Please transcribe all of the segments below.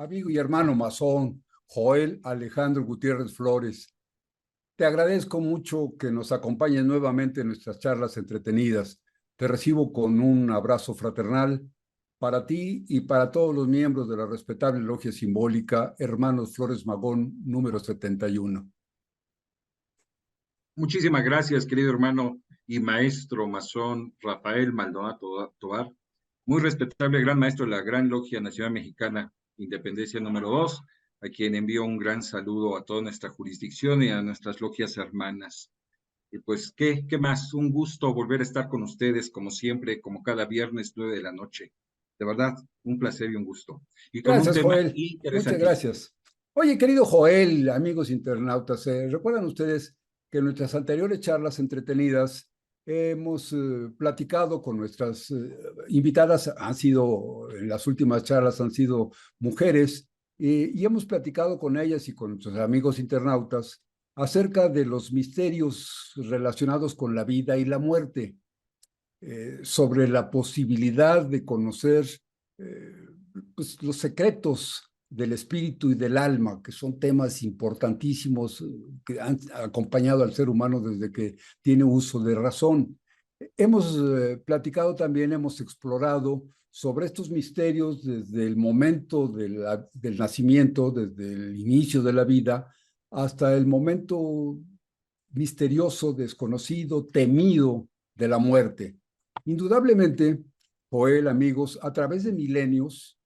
amigo y hermano masón, Joel Alejandro Gutiérrez Flores. Te agradezco mucho que nos acompañes nuevamente en nuestras charlas entretenidas. Te recibo con un abrazo fraternal para ti y para todos los miembros de la respetable logia simbólica Hermanos Flores Magón número 71. Muchísimas gracias, querido hermano y maestro masón Rafael Maldonado Tovar, muy respetable gran maestro de la Gran Logia Nacional Mexicana, Independencia número 2, a quien envío un gran saludo a toda nuestra jurisdicción y a nuestras logias hermanas. Y pues, ¿qué más? Un gusto volver a estar con ustedes, como siempre, como cada viernes, 9 de la noche. De verdad, un placer y un gusto. Y con un Gracias, tema Joel. Muchas interesantísimo. gracias. Oye, querido Joel, amigos internautas, ¿recuerdan ustedes que en nuestras anteriores charlas entretenidas hemos platicado con nuestras invitadas? En las últimas charlas han sido mujeres, y hemos platicado con ellas y con nuestros amigos internautas acerca de los misterios relacionados con la vida y la muerte, sobre la posibilidad de conocer eh, pues, los secretos del espíritu y del alma, que son temas importantísimos que han acompañado al ser humano desde que tiene uso de razón. Hemos platicado también, hemos explorado sobre estos misterios desde el momento del nacimiento, desde el inicio de la vida, hasta el momento misterioso, desconocido, temido de la muerte. Indudablemente, Joel, amigos, a través de milenios,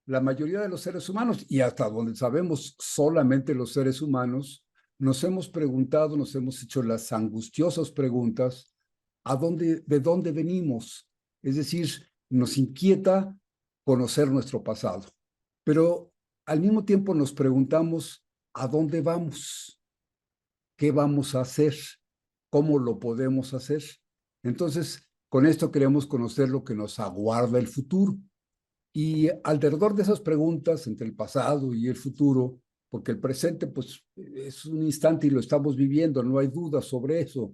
la mayoría de los seres humanos, y hasta donde sabemos solamente los seres humanos, nos hemos preguntado, nos hemos hecho las angustiosas preguntas, ¿de dónde venimos? Es decir, nos inquieta conocer nuestro pasado, pero al mismo tiempo nos preguntamos, ¿a dónde vamos? ¿Qué vamos a hacer? ¿Cómo lo podemos hacer? Entonces, con esto queremos conocer lo que nos aguarda el futuro. Y alrededor de esas preguntas entre el pasado y el futuro, porque el presente pues es un instante y lo estamos viviendo, no hay duda sobre eso,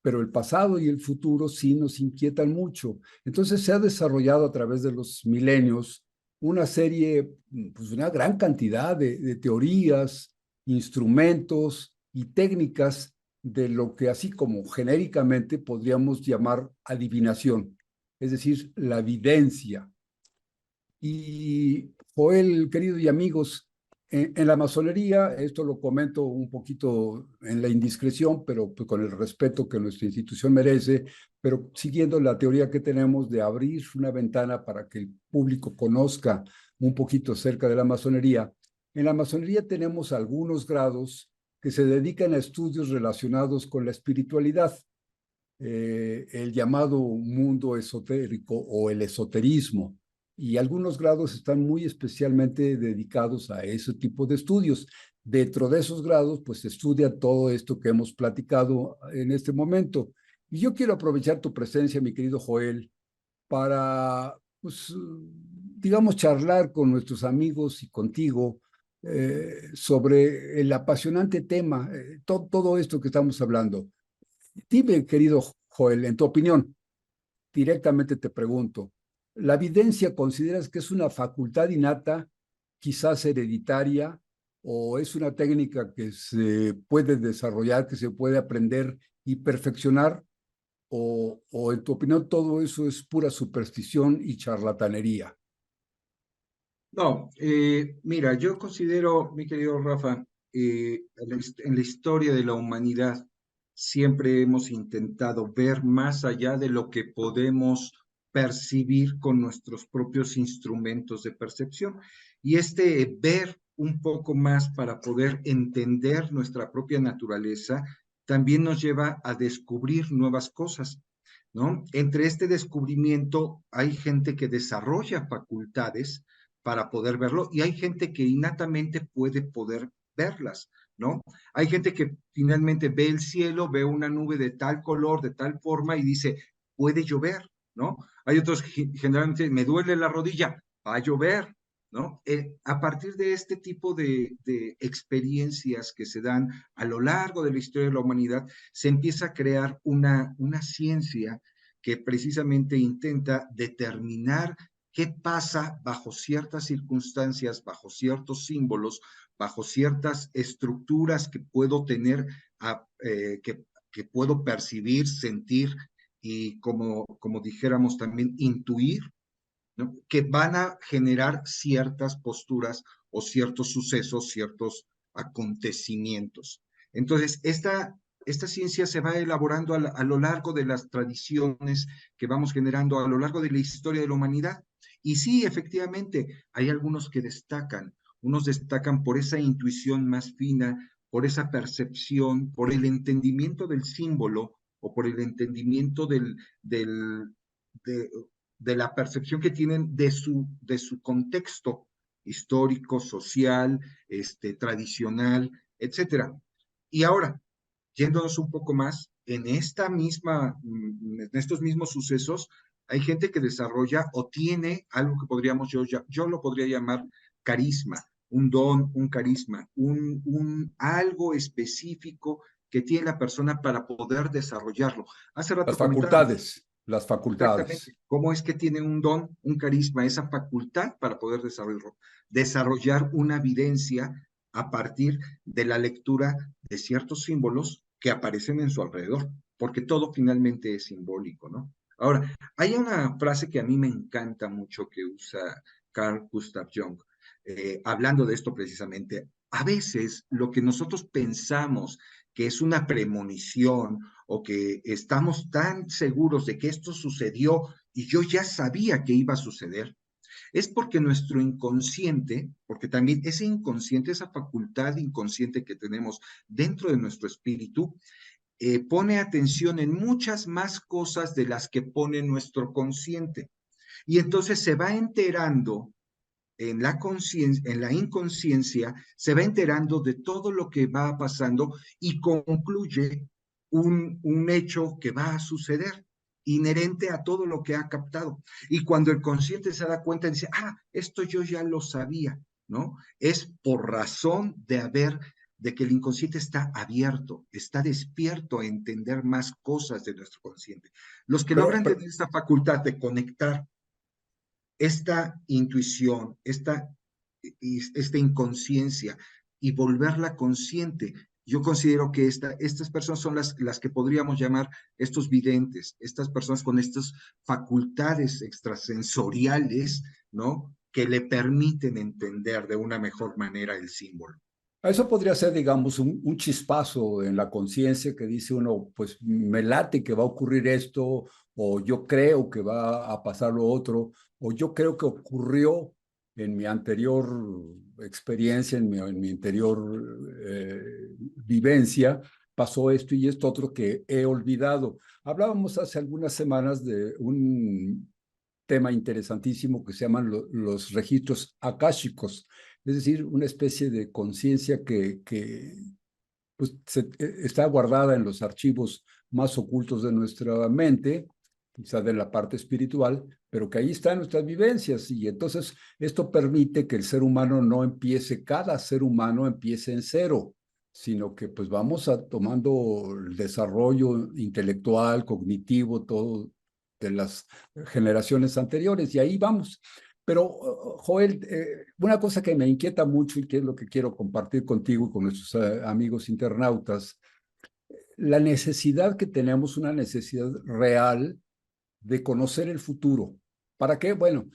pero el pasado y el futuro sí nos inquietan mucho. Entonces se ha desarrollado a través de los milenios una serie, pues una gran cantidad de teorías, instrumentos y técnicas de lo que así como genéricamente podríamos llamar adivinación, es decir, la evidencia. Y Joel, querido y amigos, en la masonería, esto lo comento un poquito en la indiscreción, pero pues, con el respeto que nuestra institución merece, pero siguiendo la teoría que tenemos de abrir una ventana para que el público conozca un poquito acerca de la masonería. En la masonería tenemos algunos grados que se dedican a estudios relacionados con la espiritualidad, el llamado mundo esotérico o el esoterismo, y algunos grados están muy especialmente dedicados a ese tipo de estudios. Dentro de esos grados, pues se estudia todo esto que hemos platicado en este momento. Y yo quiero aprovechar tu presencia, mi querido Joel, para, pues, digamos, charlar con nuestros amigos y contigo sobre el apasionante tema, todo esto que estamos hablando. Dime, querido Joel, en tu opinión, directamente te pregunto, ¿la evidencia consideras que es una facultad innata, quizás hereditaria, o es una técnica que se puede desarrollar, que se puede aprender y perfeccionar, o en tu opinión todo eso es pura superstición y charlatanería? No, mira, yo considero, mi querido Rafa, en la historia de la humanidad siempre hemos intentado ver más allá de lo que podemos percibir con nuestros propios instrumentos de percepción. Y este ver un poco más para poder entender nuestra propia naturaleza también nos lleva a descubrir nuevas cosas, ¿no? Entre este descubrimiento hay gente que desarrolla facultades para poder verlo y hay gente que innatamente puede poder verlas, ¿no? Hay gente que finalmente ve el cielo, ve una nube de tal color, de tal forma y dice, puede llover, ¿no? Hay otros que generalmente me duele la rodilla, va a llover, ¿no? A partir de este tipo de experiencias que se dan a lo largo de la historia de la humanidad, se empieza a crear una ciencia que precisamente intenta determinar qué pasa bajo ciertas circunstancias, bajo ciertos símbolos, bajo ciertas estructuras que puedo tener, que puedo percibir, sentir y como dijéramos también intuir, ¿no? Que van a generar ciertas posturas o ciertos sucesos, ciertos acontecimientos. Entonces, esta ciencia se va elaborando a lo largo de las tradiciones que vamos generando a lo largo de la historia de la humanidad. Y sí, efectivamente, hay algunos que destacan. Unos destacan por esa intuición más fina, por esa percepción, por el entendimiento del símbolo o por el entendimiento de, de la percepción que tienen de su contexto histórico, social, tradicional, etcétera. Y ahora, yéndonos un poco más, en estos mismos sucesos, hay gente que desarrolla o tiene algo que podríamos, yo lo podría llamar carisma, un don, un carisma, algo específico que tiene la persona para poder desarrollarlo. Hace rato comentábamos, Las facultades. exactamente. ¿Cómo es que tiene un don, un carisma, esa facultad para poder desarrollar una evidencia a partir de la lectura de ciertos símbolos que aparecen en su alrededor? Porque todo finalmente es simbólico, ¿no? Ahora, hay una frase que a mí me encanta mucho que usa Carl Gustav Jung, hablando de esto precisamente. A veces lo que nosotros pensamos que es una premonición o que estamos tan seguros de que esto sucedió y yo ya sabía que iba a suceder, es porque nuestro inconsciente, porque también ese inconsciente, esa facultad inconsciente que tenemos dentro de nuestro espíritu, pone atención en muchas más cosas de las que pone nuestro consciente. Y entonces se va enterando en la inconsciencia, se va enterando de todo lo que va pasando y concluye un hecho que va a suceder inherente a todo lo que ha captado. Y cuando el consciente se da cuenta, dice, esto yo ya lo sabía, ¿no? Es por razón de que el inconsciente está abierto, está despierto a entender más cosas de nuestro consciente. Los que Pero, logran pero tener esta facultad de conectar esta intuición, esta inconsciencia y volverla consciente. Yo considero que estas personas son las que podríamos llamar estos videntes, estas personas con estas facultades extrasensoriales, ¿no? Que le permiten entender de una mejor manera el símbolo. eso podría ser, digamos, un chispazo en la conciencia que dice uno, pues me late que va a ocurrir esto, o yo creo que va a pasar lo otro, o yo creo que ocurrió en mi anterior experiencia, en mi anterior vivencia, pasó esto y esto otro que he olvidado. Hablábamos hace algunas semanas de un tema interesantísimo que se llaman los registros akáshicos, es decir, una especie de conciencia que pues, está guardada en los archivos más ocultos de nuestra mente, quizá de la parte espiritual, pero que ahí están nuestras vivencias y entonces esto permite que el ser humano no empiece, cada ser humano empiece en cero, sino que pues vamos tomando el desarrollo intelectual, cognitivo, todo de las generaciones anteriores y ahí vamos. Pero, Joel, una cosa que me inquieta mucho y que es lo que quiero compartir contigo y con nuestros amigos internautas, la necesidad que tenemos, una necesidad real de conocer el futuro. ¿Para qué? Bueno,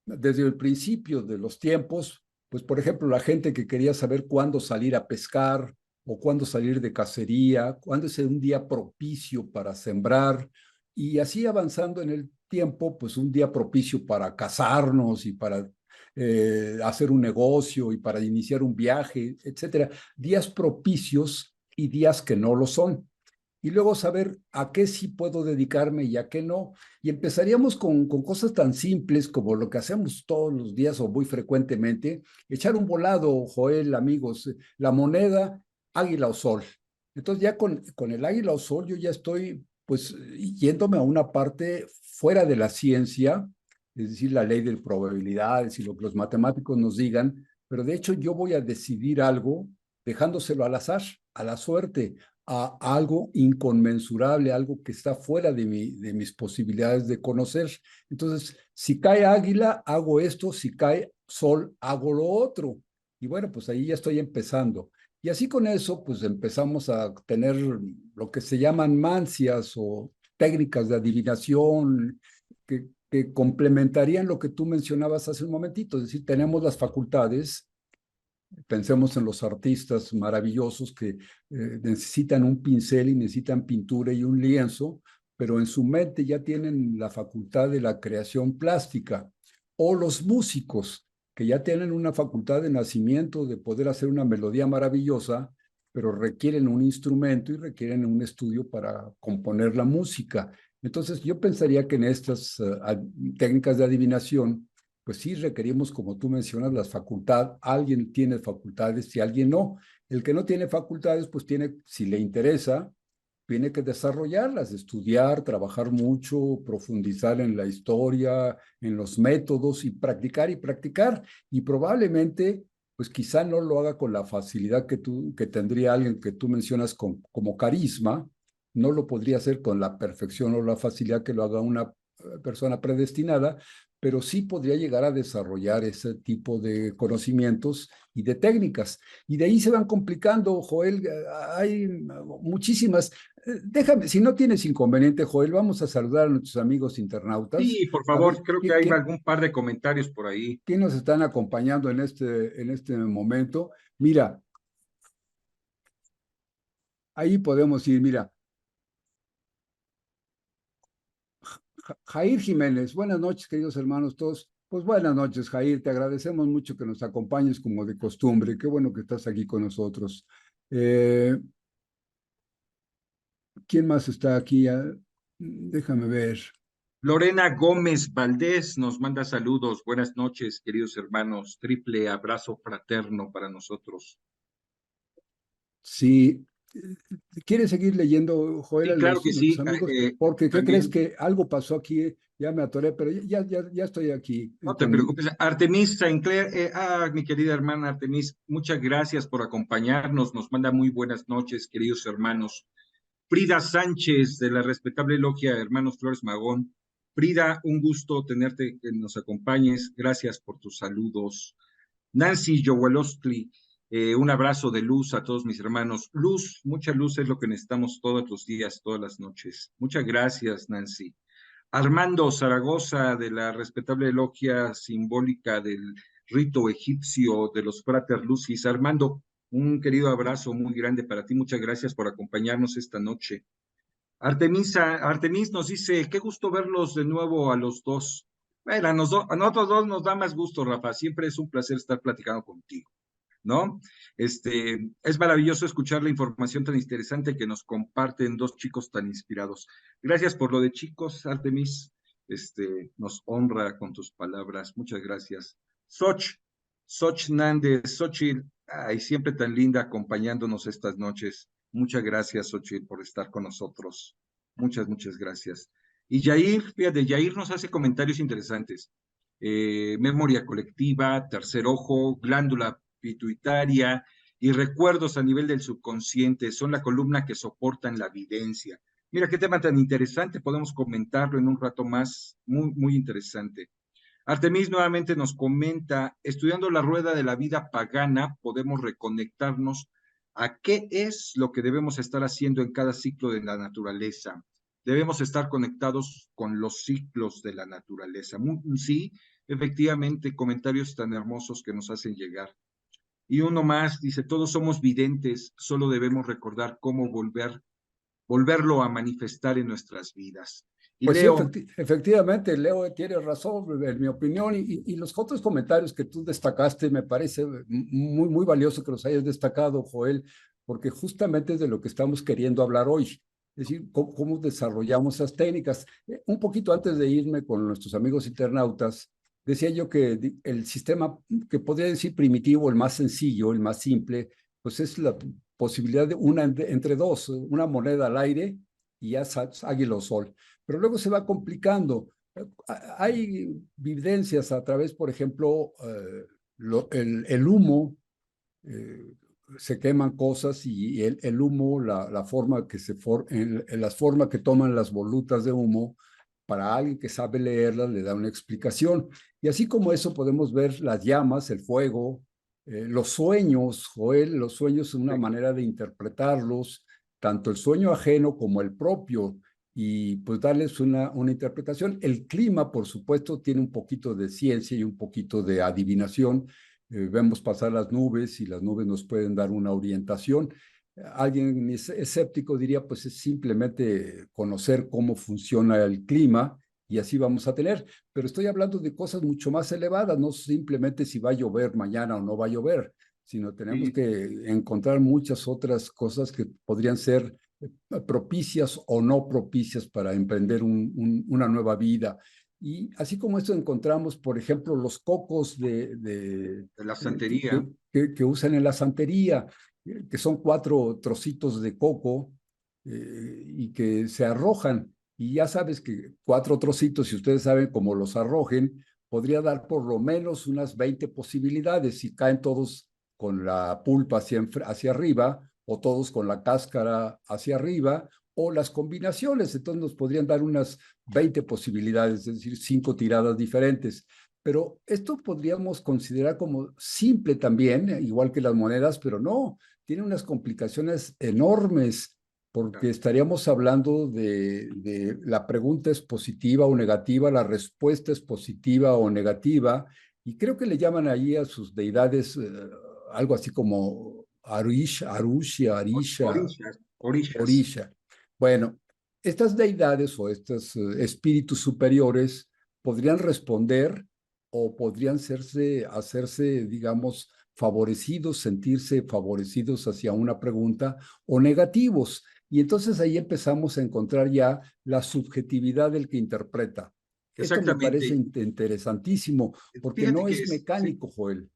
desde el principio de los tiempos, pues por ejemplo, la gente que quería saber cuándo salir a pescar o cuándo salir de cacería, cuándo es un día propicio para sembrar, y así avanzando en el tiempo, pues un día propicio para casarnos y para hacer un negocio y para iniciar un viaje, etcétera. Días propicios y días que no lo son y luego saber a qué sí puedo dedicarme y a qué no. Y empezaríamos con cosas tan simples como lo que hacemos todos los días o muy frecuentemente, echar un volado, Joel, amigos, la moneda, águila o sol. Entonces ya con el águila o sol yo ya estoy pues yéndome a una parte fuera de la ciencia, es decir, la ley de probabilidades y lo que los matemáticos nos digan, pero de hecho yo voy a decidir algo dejándoselo al azar, a la suerte, a algo inconmensurable, algo que está fuera de mis posibilidades de conocer. Entonces, si cae águila, hago esto, si cae sol, hago lo otro. Y bueno, pues ahí ya estoy empezando. Y así con eso, pues empezamos a tener lo que se llaman mancias o técnicas de adivinación que complementarían lo que tú mencionabas hace un momentito. Es decir, tenemos las facultades. Pensemos en los artistas maravillosos que necesitan un pincel y necesitan pintura y un lienzo, pero en su mente ya tienen la facultad de la creación plástica. O los músicos que ya tienen una facultad de nacimiento de poder hacer una melodía maravillosa, pero requieren un instrumento y requieren un estudio para componer la música. Entonces, yo pensaría que en estas técnicas de adivinación, pues sí requerimos, como tú mencionas, las facultades. Alguien tiene facultades y alguien no. El que no tiene facultades, pues tiene, si le interesa, tiene que desarrollarlas, estudiar, trabajar mucho, profundizar en la historia, en los métodos y practicar y practicar. Y probablemente, pues quizá no lo haga con la facilidad que tendría alguien que tú mencionas como carisma, no lo podría hacer con la perfección o la facilidad que lo haga una persona predestinada, pero sí podría llegar a desarrollar ese tipo de conocimientos y de técnicas. Y de ahí se van complicando, Joel, hay muchísimas. Déjame, si no tienes inconveniente, Joel, vamos a saludar a nuestros amigos internautas, Sí, por a favor, ver creo que hay algún par de comentarios por ahí. quién nos están acompañando en este momento. Mira, ahí podemos ir, mira, Jair Jiménez, buenas noches, queridos hermanos todos. Pues buenas noches, Jair, te agradecemos mucho que nos acompañes como de costumbre. Qué bueno que estás aquí con nosotros. Eh, ¿Quién más está aquí? Déjame ver. Lorena Gómez Valdés nos manda saludos. Buenas noches, queridos hermanos. Triple abrazo fraterno para nosotros. Si quieres seguir leyendo, Joel, Sí, a claro que nuestros sí. amigos, porque ¿qué crees También, que algo pasó aquí? Ya me atoré, pero ya estoy aquí no te con. preocupes. Artemis Sinclair, mi querida hermana Artemis, muchas gracias por acompañarnos. Nos manda muy buenas noches, queridos hermanos. Frida Sánchez, de la respetable logia Hermanos Flores Magón. Frida, un gusto tenerte que nos acompañes. Gracias por tus saludos. Nancy Yowalostli, un abrazo de luz a todos mis hermanos. Luz, mucha luz es lo que necesitamos todos los días, todas las noches. Muchas gracias, Nancy. Armando Zaragoza, de la respetable logia simbólica del rito egipcio de los Frater Lucis. Armando, un querido abrazo muy grande para ti. Muchas gracias por acompañarnos esta noche. Artemis nos dice, qué gusto verlos de nuevo a los dos. Bueno, a nosotros dos nos da más gusto, Rafa. Siempre es un placer estar platicando contigo, ¿no? Es maravilloso escuchar la información tan interesante que nos comparten dos chicos tan inspirados. Gracias por lo de chicos, Artemis. Nos honra con tus palabras. Muchas gracias. Soch Nández, Xochitl, ay, siempre tan linda acompañándonos estas noches. Muchas gracias, Xochitl, por estar con nosotros. Muchas gracias. Y Yair, fíjate, Yair nos hace comentarios interesantes. Memoria colectiva, tercer ojo, glándula pituitaria y recuerdos a nivel del subconsciente son la columna que soportan la evidencia. Mira qué tema tan interesante, podemos comentarlo en un rato más, muy interesante. Artemis nuevamente nos comenta, estudiando la rueda de la vida pagana, podemos reconectarnos a qué es lo que debemos estar haciendo en cada ciclo de la naturaleza. Debemos estar conectados con los ciclos de la naturaleza. Sí, efectivamente, comentarios tan hermosos que nos hacen llegar. Y uno más dice, todos somos videntes, solo debemos recordar cómo volverlo a manifestar en nuestras vidas. Y Pues sí, Leo, efectivamente, Leo tiene razón, en mi opinión, y los otros comentarios que tú destacaste me parece muy valioso que los hayas destacado, Joel, porque justamente es de lo que estamos queriendo hablar hoy, es decir, cómo desarrollamos esas técnicas. Un poquito antes de irme con nuestros amigos internautas, decía yo que el sistema que podría decir primitivo, el más sencillo, el más simple, pues es la posibilidad de una entre dos, una moneda al aire y ya águila o sol, pero luego se va complicando. Hay evidencias a través, por ejemplo, el humo, eh, se queman cosas y el humo, la forma que la forma que toman las volutas de humo, para alguien que sabe leerlas, le da una explicación. Y así como eso podemos ver las llamas, el fuego, los sueños, Joel, los sueños son una Sí. manera de interpretarlos, tanto el sueño ajeno como el propio, y pues darles una interpretación. El clima, por supuesto, tiene un poquito de ciencia y un poquito de adivinación. Vemos pasar las nubes y las nubes nos pueden dar una orientación. Alguien escéptico diría, pues es simplemente conocer cómo funciona el clima y así vamos a tener. Pero estoy hablando de cosas mucho más elevadas, no simplemente si va a llover mañana o no va a llover, sino tenemos Sí, que encontrar muchas otras cosas que podrían ser propicias o no propicias para emprender una nueva vida. Y así como esto encontramos, por ejemplo, los cocos de la santería. que usan en la santería, que son 4 trocitos de coco y que se arrojan. Y ya sabes que 4 trocitos, si ustedes saben cómo los arrojen, podría dar por lo menos unas 20 posibilidades. Si caen todos con la pulpa hacia arriba, o todos con la cáscara hacia arriba, o las combinaciones. Entonces nos podrían dar unas 20 posibilidades, es decir, 5 tiradas diferentes. Pero esto podríamos considerar como simple también, igual que las monedas, pero no, tiene unas complicaciones enormes, porque estaríamos hablando de la pregunta es positiva o negativa, la respuesta es positiva o negativa, y creo que le llaman ahí a sus deidades algo así como Arusha, Arisha, Orillas, orillas. Orisha. Bueno, estas deidades o estos espíritus superiores podrían responder o podrían hacerse, digamos, favorecidos, sentirse favorecidos hacia una pregunta o negativos. Y entonces ahí empezamos a encontrar ya la subjetividad del que interpreta. Esto me parece Exactamente. interesantísimo porque Fíjate no que es es, sí. mecánico, Joel.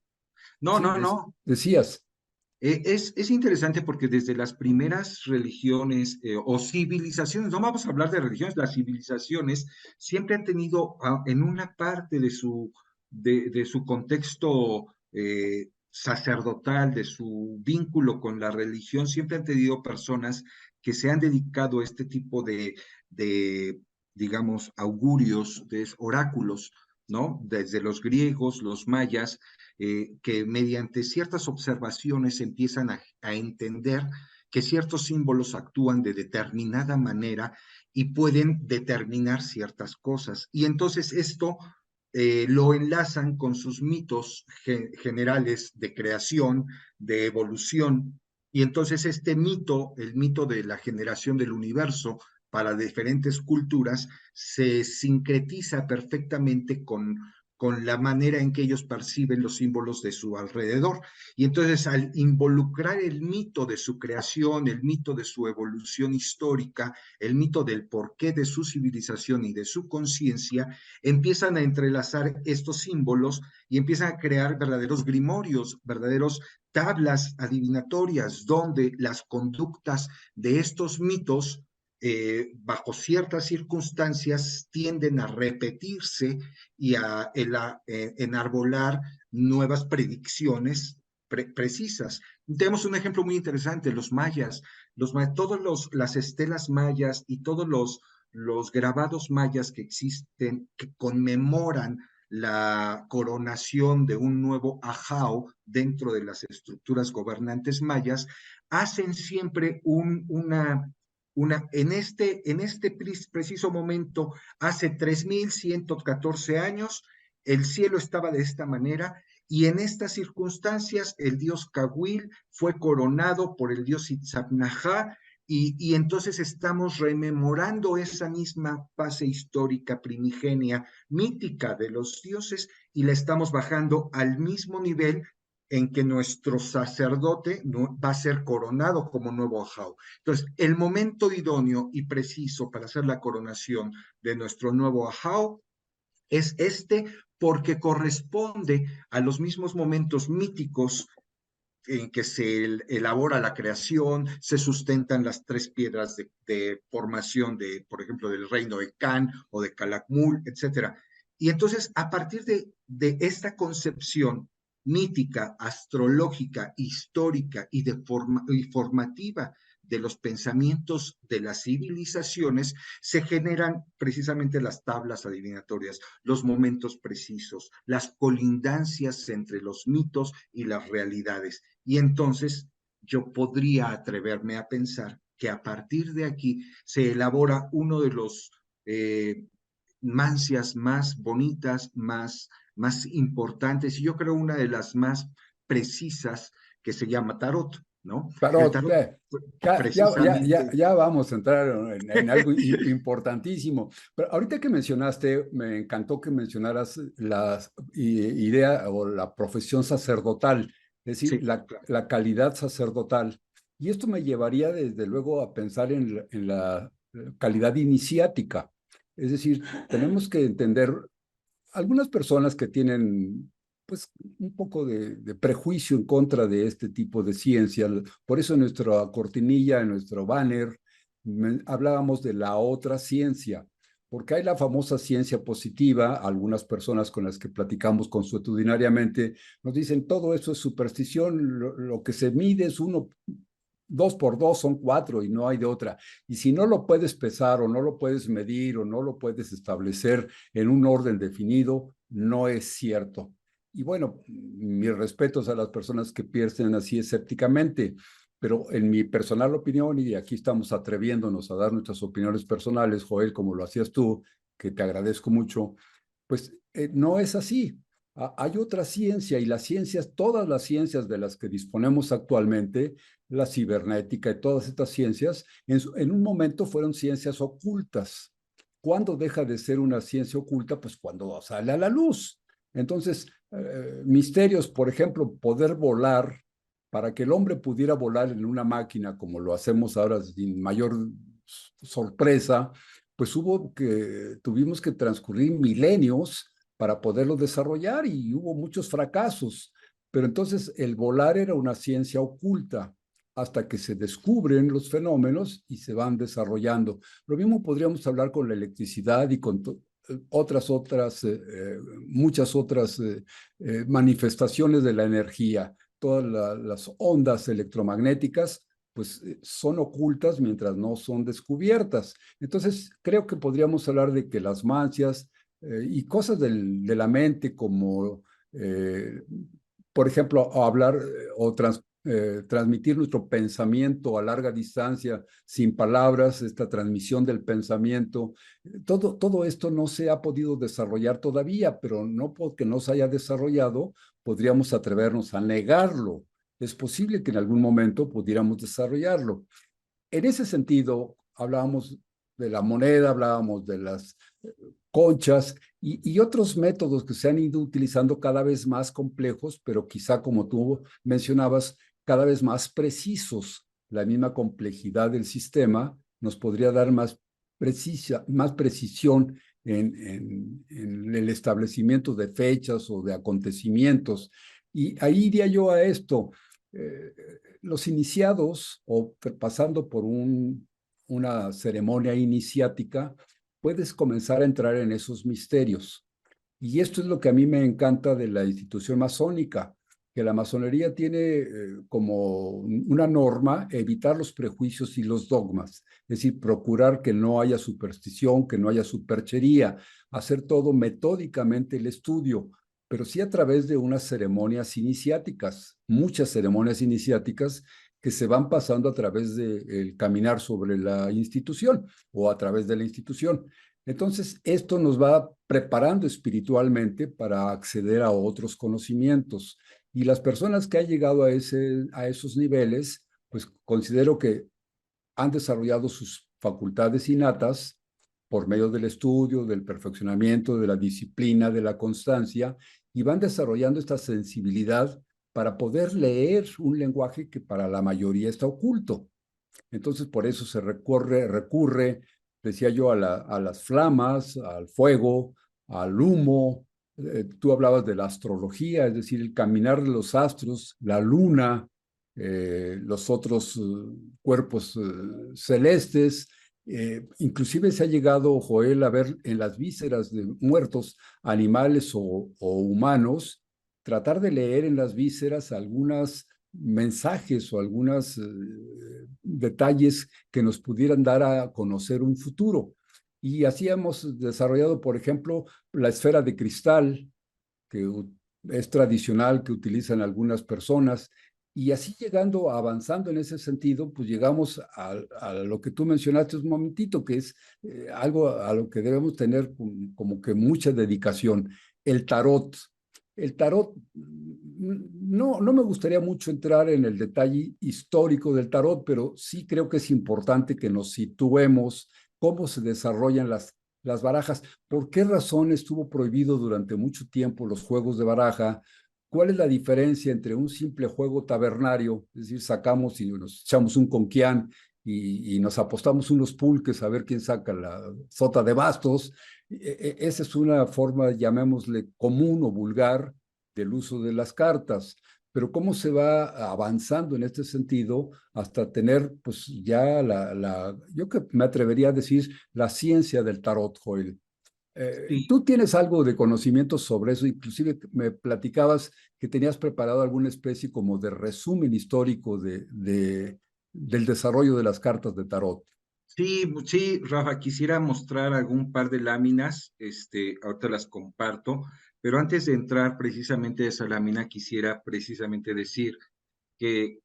No, Sí, no, no. decías. Es interesante porque desde las primeras religiones o civilizaciones, no vamos a hablar de religiones, las civilizaciones siempre han tenido en una parte de su contexto sacerdotal, de su vínculo con la religión, siempre han tenido personas que se han dedicado a este tipo de digamos, augurios, de oráculos, ¿no? Desde los griegos, los mayas que mediante ciertas observaciones empiezan a entender que ciertos símbolos actúan de determinada manera y pueden determinar ciertas cosas. Y entonces esto lo enlazan con sus mitos generales de creación, de evolución. Y entonces este mito, el mito de la generación del universo para diferentes culturas, se sincretiza perfectamente con la manera en que ellos perciben los símbolos de su alrededor. Y entonces al involucrar el mito de su creación, el mito de su evolución histórica, el mito del porqué de su civilización y de su conciencia, empiezan a entrelazar estos símbolos y empiezan a crear verdaderos grimorios, verdaderos tablas adivinatorias, donde las conductas de estos mitos bajo ciertas circunstancias tienden a repetirse y a enarbolar nuevas predicciones precisas. Tenemos un ejemplo muy interesante, los mayas, las estelas mayas y todos los grabados mayas que existen, que conmemoran la coronación de un nuevo ajao dentro de las estructuras gobernantes mayas, hacen siempre en este preciso momento, hace 3114 años, el cielo estaba de esta manera y en estas circunstancias el dios Cahuil fue coronado por el dios Itzapnajá y entonces estamos rememorando esa misma fase histórica primigenia, mítica de los dioses y la estamos bajando al mismo nivel en que nuestro sacerdote va a ser coronado como nuevo Ahau. Entonces, el momento idóneo y preciso para hacer la coronación de nuestro nuevo Ahau es este porque corresponde a los mismos momentos míticos en que se elabora la creación, se sustentan las 3 piedras de formación de, por ejemplo, del reino de Can o de Calakmul, etcétera. Y entonces, a partir de esta concepción mítica, astrológica, histórica y formativa de los pensamientos de las civilizaciones, se generan precisamente las tablas adivinatorias, los momentos precisos, las colindancias entre los mitos y las realidades. Y entonces yo podría atreverme a pensar que a partir de aquí se elabora uno de los mancias más bonitas, más importantes, y yo creo una de las más precisas, que se llama tarot, ¿no? El Pero tarot precisamente, ya vamos a entrar en algo importantísimo. Pero ahorita que mencionaste, me encantó que mencionaras la idea o la profesión sacerdotal, es decir, sí, claro, la calidad sacerdotal. Y esto me llevaría desde luego a pensar en la calidad iniciática. Es decir, tenemos que entender algunas personas que tienen pues un poco de prejuicio en contra de este tipo de ciencia. Por eso en nuestra cortinilla, en nuestro banner, hablábamos de la otra ciencia, porque hay la famosa ciencia positiva. Algunas personas con las que platicamos consuetudinariamente nos dicen todo eso es superstición, lo que se mide es uno. Dos por dos son cuatro y no hay de otra. Y si no lo puedes pesar o no lo puedes medir o no lo puedes establecer en un orden definido, no es cierto. Y bueno, mis respetos a las personas que piensen así escépticamente, pero en mi personal opinión, y aquí estamos atreviéndonos a dar nuestras opiniones personales, Joel, como lo hacías tú, que te agradezco mucho, pues no es así. Hay otra ciencia y las ciencias, todas las ciencias de las que disponemos actualmente, la cibernética y todas estas ciencias, en un momento fueron ciencias ocultas. ¿Cuándo deja de ser una ciencia oculta? Pues cuando sale a la luz. Entonces, misterios, por ejemplo, poder volar, para que el hombre pudiera volar en una máquina como lo hacemos ahora sin mayor sorpresa, pues tuvimos que transcurrir milenios para poderlo desarrollar y hubo muchos fracasos. Pero entonces el volar era una ciencia oculta hasta que se descubren los fenómenos y se van desarrollando. Lo mismo podríamos hablar con la electricidad y con muchas otras manifestaciones de la energía. Todas las ondas electromagnéticas pues son ocultas mientras no son descubiertas. Entonces, creo que podríamos hablar de que las mancias y cosas de la mente como, eh, por ejemplo, hablar o transmitir nuestro pensamiento a larga distancia, sin palabras, esta transmisión del pensamiento, todo esto no se ha podido desarrollar todavía, pero no porque no se haya desarrollado, podríamos atrevernos a negarlo. Es posible que en algún momento pudiéramos desarrollarlo. En ese sentido, hablábamos de la moneda, hablábamos de las conchas y otros métodos que se han ido utilizando cada vez más complejos, pero quizá como tú mencionabas, cada vez más precisos. La misma complejidad del sistema nos podría dar más precisión en el establecimiento de fechas o de acontecimientos. Y ahí iría yo a esto. Eh, los iniciados o pasando por una ceremonia iniciática, puedes comenzar a entrar en esos misterios. Y esto es lo que a mí me encanta de la institución masónica, que la masonería tiene como una norma evitar los prejuicios y los dogmas, es decir, procurar que no haya superstición, que no haya superchería, hacer todo metódicamente el estudio, pero sí a través de unas ceremonias iniciáticas, muchas ceremonias iniciáticas que se van pasando a través del caminar sobre la institución o a través de la institución. Entonces, esto nos va preparando espiritualmente para acceder a otros conocimientos. Y las personas que han llegado a esos niveles, pues considero que han desarrollado sus facultades innatas por medio del estudio, del perfeccionamiento, de la disciplina, de la constancia, y van desarrollando esta sensibilidad para poder leer un lenguaje que para la mayoría está oculto. Entonces, por eso se recurre, decía yo, a las flamas, al fuego, al humo. Tú hablabas de la astrología, es decir, el caminar de los astros, la luna, los otros cuerpos celestes. Inclusive se ha llegado, Joel, a ver en las vísceras de muertos animales o humanos tratar de leer en las vísceras algunos mensajes o algunos detalles que nos pudieran dar a conocer un futuro. Y así hemos desarrollado, por ejemplo, la esfera de cristal, que es tradicional, que utilizan algunas personas. Y así llegando, avanzando en ese sentido, pues llegamos a lo que tú mencionaste un momentito, que es algo a lo que debemos tener como que mucha dedicación, el tarot. El tarot, no me gustaría mucho entrar en el detalle histórico del tarot, pero sí creo que es importante que nos situemos cómo se desarrollan las barajas. ¿Por qué razón estuvo prohibido durante mucho tiempo los juegos de baraja? ¿Cuál es la diferencia entre un simple juego tabernario, es decir, sacamos y nos echamos un conquián y nos apostamos unos pulques a ver quién saca la sota de bastos? Esa es una forma, llamémosle, común o vulgar del uso de las cartas. Pero cómo se va avanzando en este sentido hasta tener, pues ya yo que me atrevería a decir, la ciencia del tarot, Joel. Sí, ¿Tú tienes algo de conocimiento sobre eso? Inclusive me platicabas que tenías preparado alguna especie como de resumen histórico del desarrollo de las cartas de tarot. sí, sí, Rafa, quisiera mostrar algún par de láminas, ahorita las comparto, pero antes de entrar precisamente a esa lámina, quisiera precisamente decir ¿qué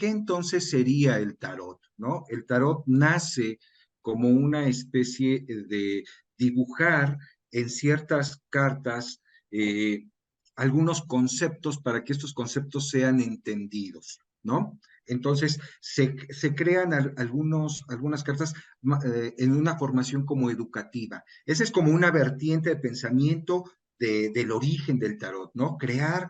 entonces sería el tarot? ¿No? El tarot nace como una especie de dibujar en ciertas cartas eh, algunos conceptos para que estos conceptos sean entendidos, ¿no? Entonces, se crean algunas cartas en una formación como educativa. Esa es como una vertiente de pensamiento del origen del tarot, ¿no? Crear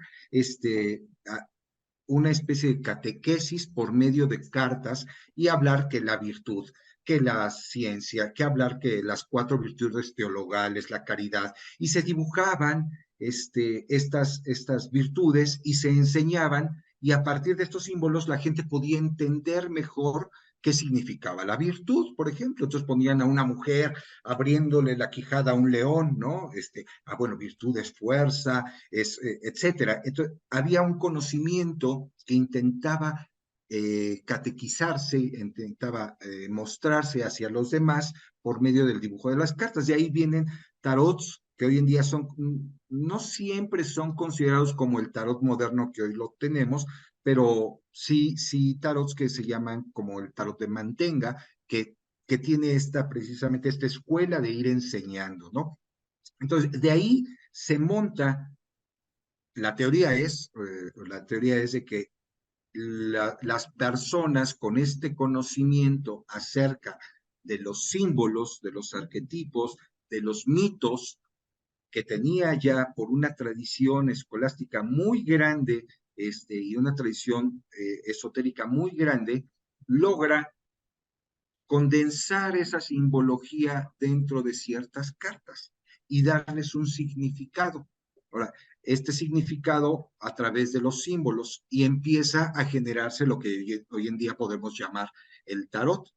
una especie de catequesis por medio de cartas y hablar que la virtud, que la ciencia, que hablar que las cuatro virtudes teologales, la caridad, y se dibujaban estas virtudes y se enseñaban, y a partir de estos símbolos la gente podía entender mejor qué significaba la virtud, por ejemplo. Entonces ponían a una mujer abriéndole la quijada a un león, ¿no? Bueno, virtud es fuerza, etcétera. Entonces, había un conocimiento que intentaba catequizarse, intentaba mostrarse hacia los demás por medio del dibujo de las cartas. De ahí vienen tarots que hoy en día no siempre son considerados como el tarot moderno que hoy lo tenemos, pero sí tarots que se llaman como el tarot de Mantenga, que tiene precisamente esta escuela de ir enseñando, ¿no? Entonces, de ahí se monta, la teoría es de que las personas con este conocimiento acerca de los símbolos, de los arquetipos, de los mitos que tenía ya por una tradición escolástica muy grande y una tradición esotérica muy grande, logra condensar esa simbología dentro de ciertas cartas y darles un significado. Ahora, este significado a través de los símbolos y empieza a generarse lo que hoy en día podemos llamar el tarot.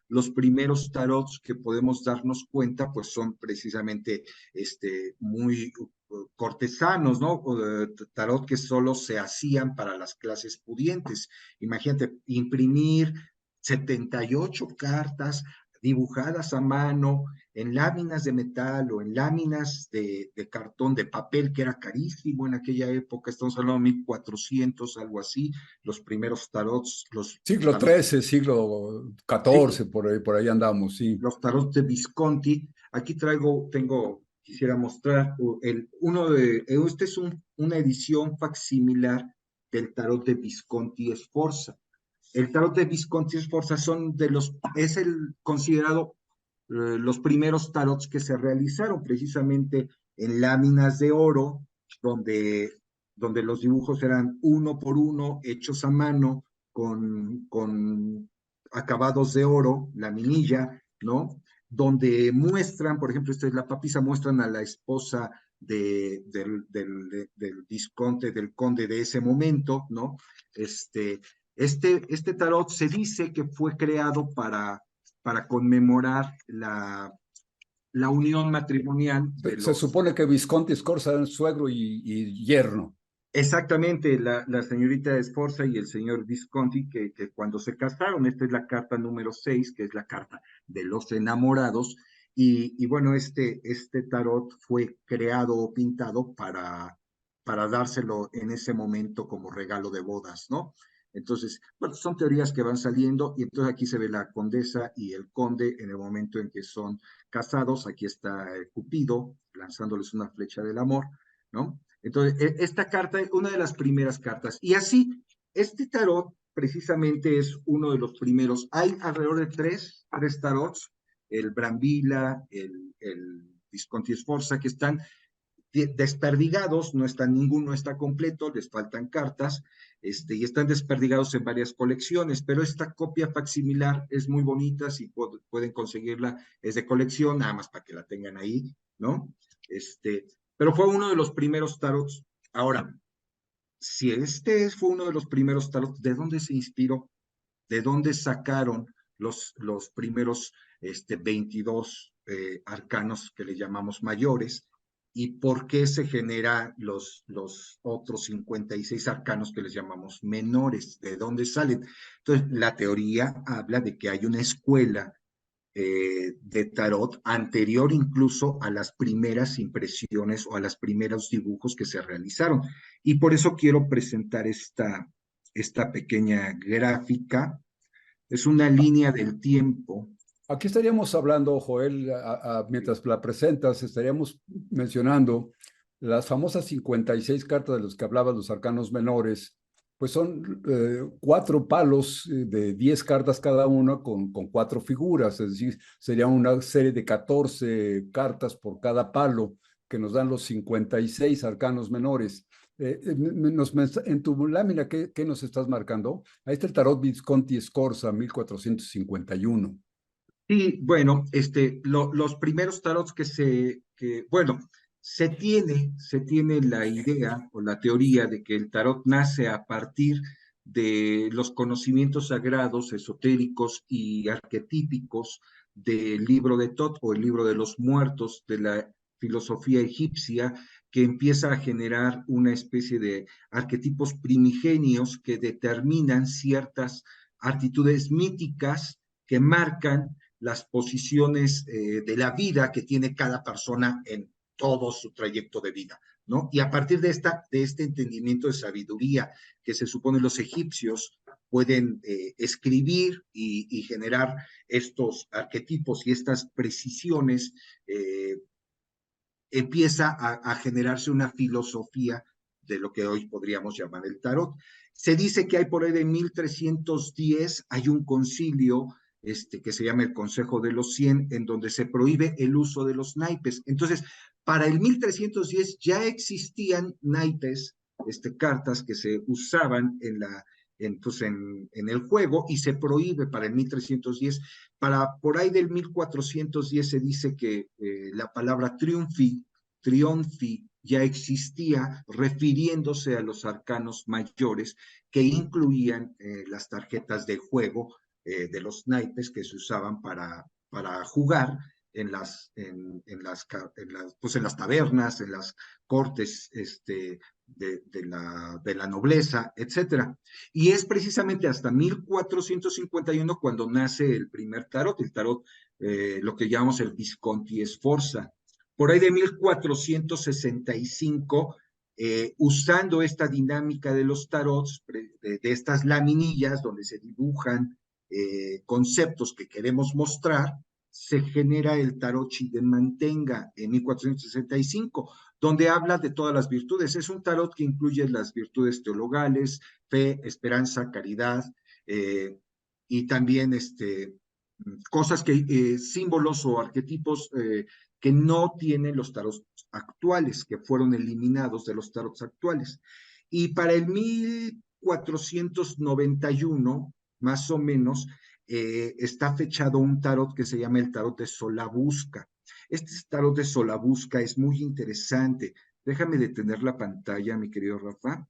Los primeros tarots que podemos darnos cuenta, pues son precisamente muy cortesanos, ¿no? Tarot que solo se hacían para las clases pudientes. Imagínate, imprimir 78 cartas dibujadas a mano en láminas de metal o en láminas de cartón, de papel, que era carísimo en aquella época, estamos hablando de 1400, algo así, los primeros tarots, Siglo XIII, siglo sí, XIV, por ahí andamos, sí. los tarots de Visconti. Aquí quisiera mostrar este es una edición facsimilar del tarot de Visconti Sforza. El tarot de Visconti Sforza es el considerado los primeros tarots que se realizaron precisamente en láminas de oro, donde, donde los dibujos eran uno por uno, hechos a mano, con acabados de oro, laminilla, ¿no? Donde muestran, por ejemplo, esta es la papisa, muestran a la esposa del visconde, del conde de ese momento, ¿no? Este tarot se dice que fue creado para conmemorar la unión matrimonial de Se los. supone que Visconti Scorza eran suegro y yerno. Exactamente, la señorita Sforza y el señor Visconti, que cuando se casaron, esta es la carta número 6, que es la carta de los enamorados, y bueno, este tarot fue creado o pintado para dárselo en ese momento como regalo de bodas, ¿no? Entonces, bueno, son teorías que van saliendo, y entonces aquí se ve la condesa y el conde en el momento en que son casados. Aquí está Cupido lanzándoles una flecha del amor, ¿no? Entonces, esta carta es una de las primeras cartas. Y así, este tarot precisamente es uno de los primeros. Hay alrededor de tres tarots, el Brambilla, el Visconti Sforza, que están desperdigados, no están, ninguno está completo, les faltan cartas, y están desperdigados en varias colecciones, pero esta copia facsimilar es muy bonita. Si pueden conseguirla, es de colección, nada más para que la tengan ahí, ¿no? Pero fue uno de los primeros tarots. Ahora, si fue uno de los primeros tarots, ¿de dónde se inspiró? ¿De dónde sacaron los primeros 22 arcanos que le llamamos mayores? ¿Y por qué se generan los otros 56 arcanos que les llamamos menores? ¿De dónde salen? Entonces, la teoría habla de que hay una escuela de tarot anterior incluso a las primeras impresiones o a los primeros dibujos que se realizaron. Y por eso quiero presentar esta pequeña gráfica. Es una línea del tiempo. Aquí estaríamos hablando, Joel, mientras la presentas, estaríamos mencionando las famosas 56 cartas de los que hablaban los arcanos menores, pues son 4 palos de 10 cartas cada una con 4 figuras, es decir, sería una serie de 14 cartas por cada palo que nos dan los 56 arcanos menores. En tu lámina, ¿qué nos estás marcando? Ahí está el tarot Visconti Scorza, 1451. Y bueno, los primeros tarots bueno, se tiene la idea o la teoría de que el tarot nace a partir de los conocimientos sagrados, esotéricos y arquetípicos del libro de Tot o el libro de los muertos de la filosofía egipcia, que empieza a generar una especie de arquetipos primigenios que determinan ciertas actitudes míticas que marcan las posiciones de la vida que tiene cada persona en todo su trayecto de vida, ¿no? Y a partir de este entendimiento de sabiduría que se supone los egipcios pueden escribir y generar estos arquetipos y estas precisiones, empieza a generarse una filosofía de lo que hoy podríamos llamar el tarot. Se dice que hay por ahí de 1310, hay un concilio que se llama el Consejo de los 100, en donde se prohíbe el uso de los naipes. Entonces, para el 1310 ya existían naipes, cartas que se usaban en el juego, y se prohíbe para el 1310. Para por ahí del 1410 se dice que la palabra triunfi ya existía, refiriéndose a los arcanos mayores que incluían las tarjetas de juego de los naipes que se usaban para jugar en las tabernas, en las cortes de la nobleza, etcétera. Y es precisamente hasta 1451 cuando nace el primer tarot, el tarot, lo que llamamos el Visconti Sforza. Por ahí de 1465, usando esta dinámica de los tarots, de estas laminillas donde se dibujan conceptos que queremos mostrar, se genera el tarot Chidemantenga en 1465, donde habla de todas las virtudes. Es un tarot que incluye las virtudes teologales, fe, esperanza, caridad, y también cosas símbolos o arquetipos que no tienen los tarots actuales, que fueron eliminados de los tarots actuales. Y para el 1491, más o menos, está fechado un tarot que se llama el tarot de Solabusca. Este tarot de Solabusca es muy interesante. Déjame detener la pantalla, mi querido Rafa,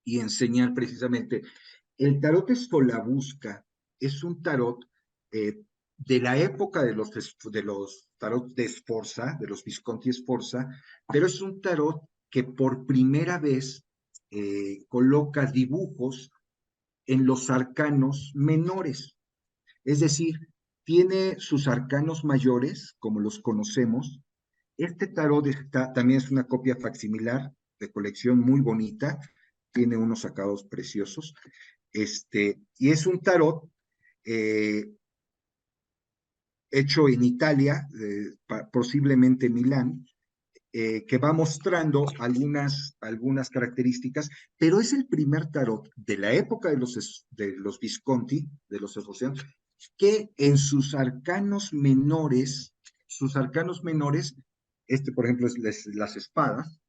y enseñar precisamente. El tarot de Solabusca es un tarot de la época de los tarot de Sforza, de los Visconti Sforza, pero es un tarot que por primera vez coloca dibujos en los arcanos menores. Es decir, tiene sus arcanos mayores, como los conocemos. Este tarot también es una copia facsimilar de colección muy bonita, tiene unos acabados preciosos. Y es un tarot eh, hecho en Italia, posiblemente Milán, que va mostrando algunas características, pero es el primer tarot de la época de los Visconti, de los Esfocianos, que en sus arcanos menores, por ejemplo, es las espadas,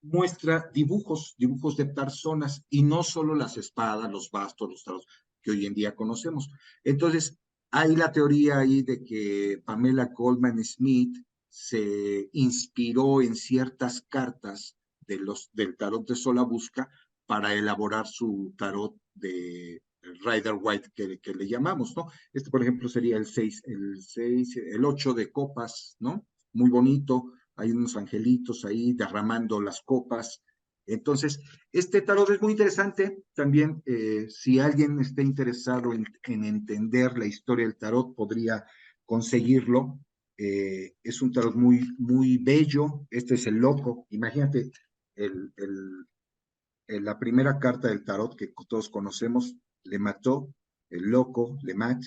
muestra dibujos de personas y no solo las espadas, los bastos, los taros que hoy en día conocemos. Entonces, hay la teoría ahí de que Pamela Goldman Smith se inspiró en ciertas cartas del tarot de Solabusca para elaborar su tarot de Rider White que le llamamos, ¿no? Por ejemplo, sería el 8 de copas, ¿no? Muy bonito, hay unos angelitos ahí derramando las copas. Entonces, este tarot es muy interesante. También, si alguien está interesado en entender la historia del tarot, podría conseguirlo. Es un tarot muy, muy bello. Este es el loco. Imagínate, el, el, la primera carta del tarot que todos conocemos, le mató, el loco, le mat.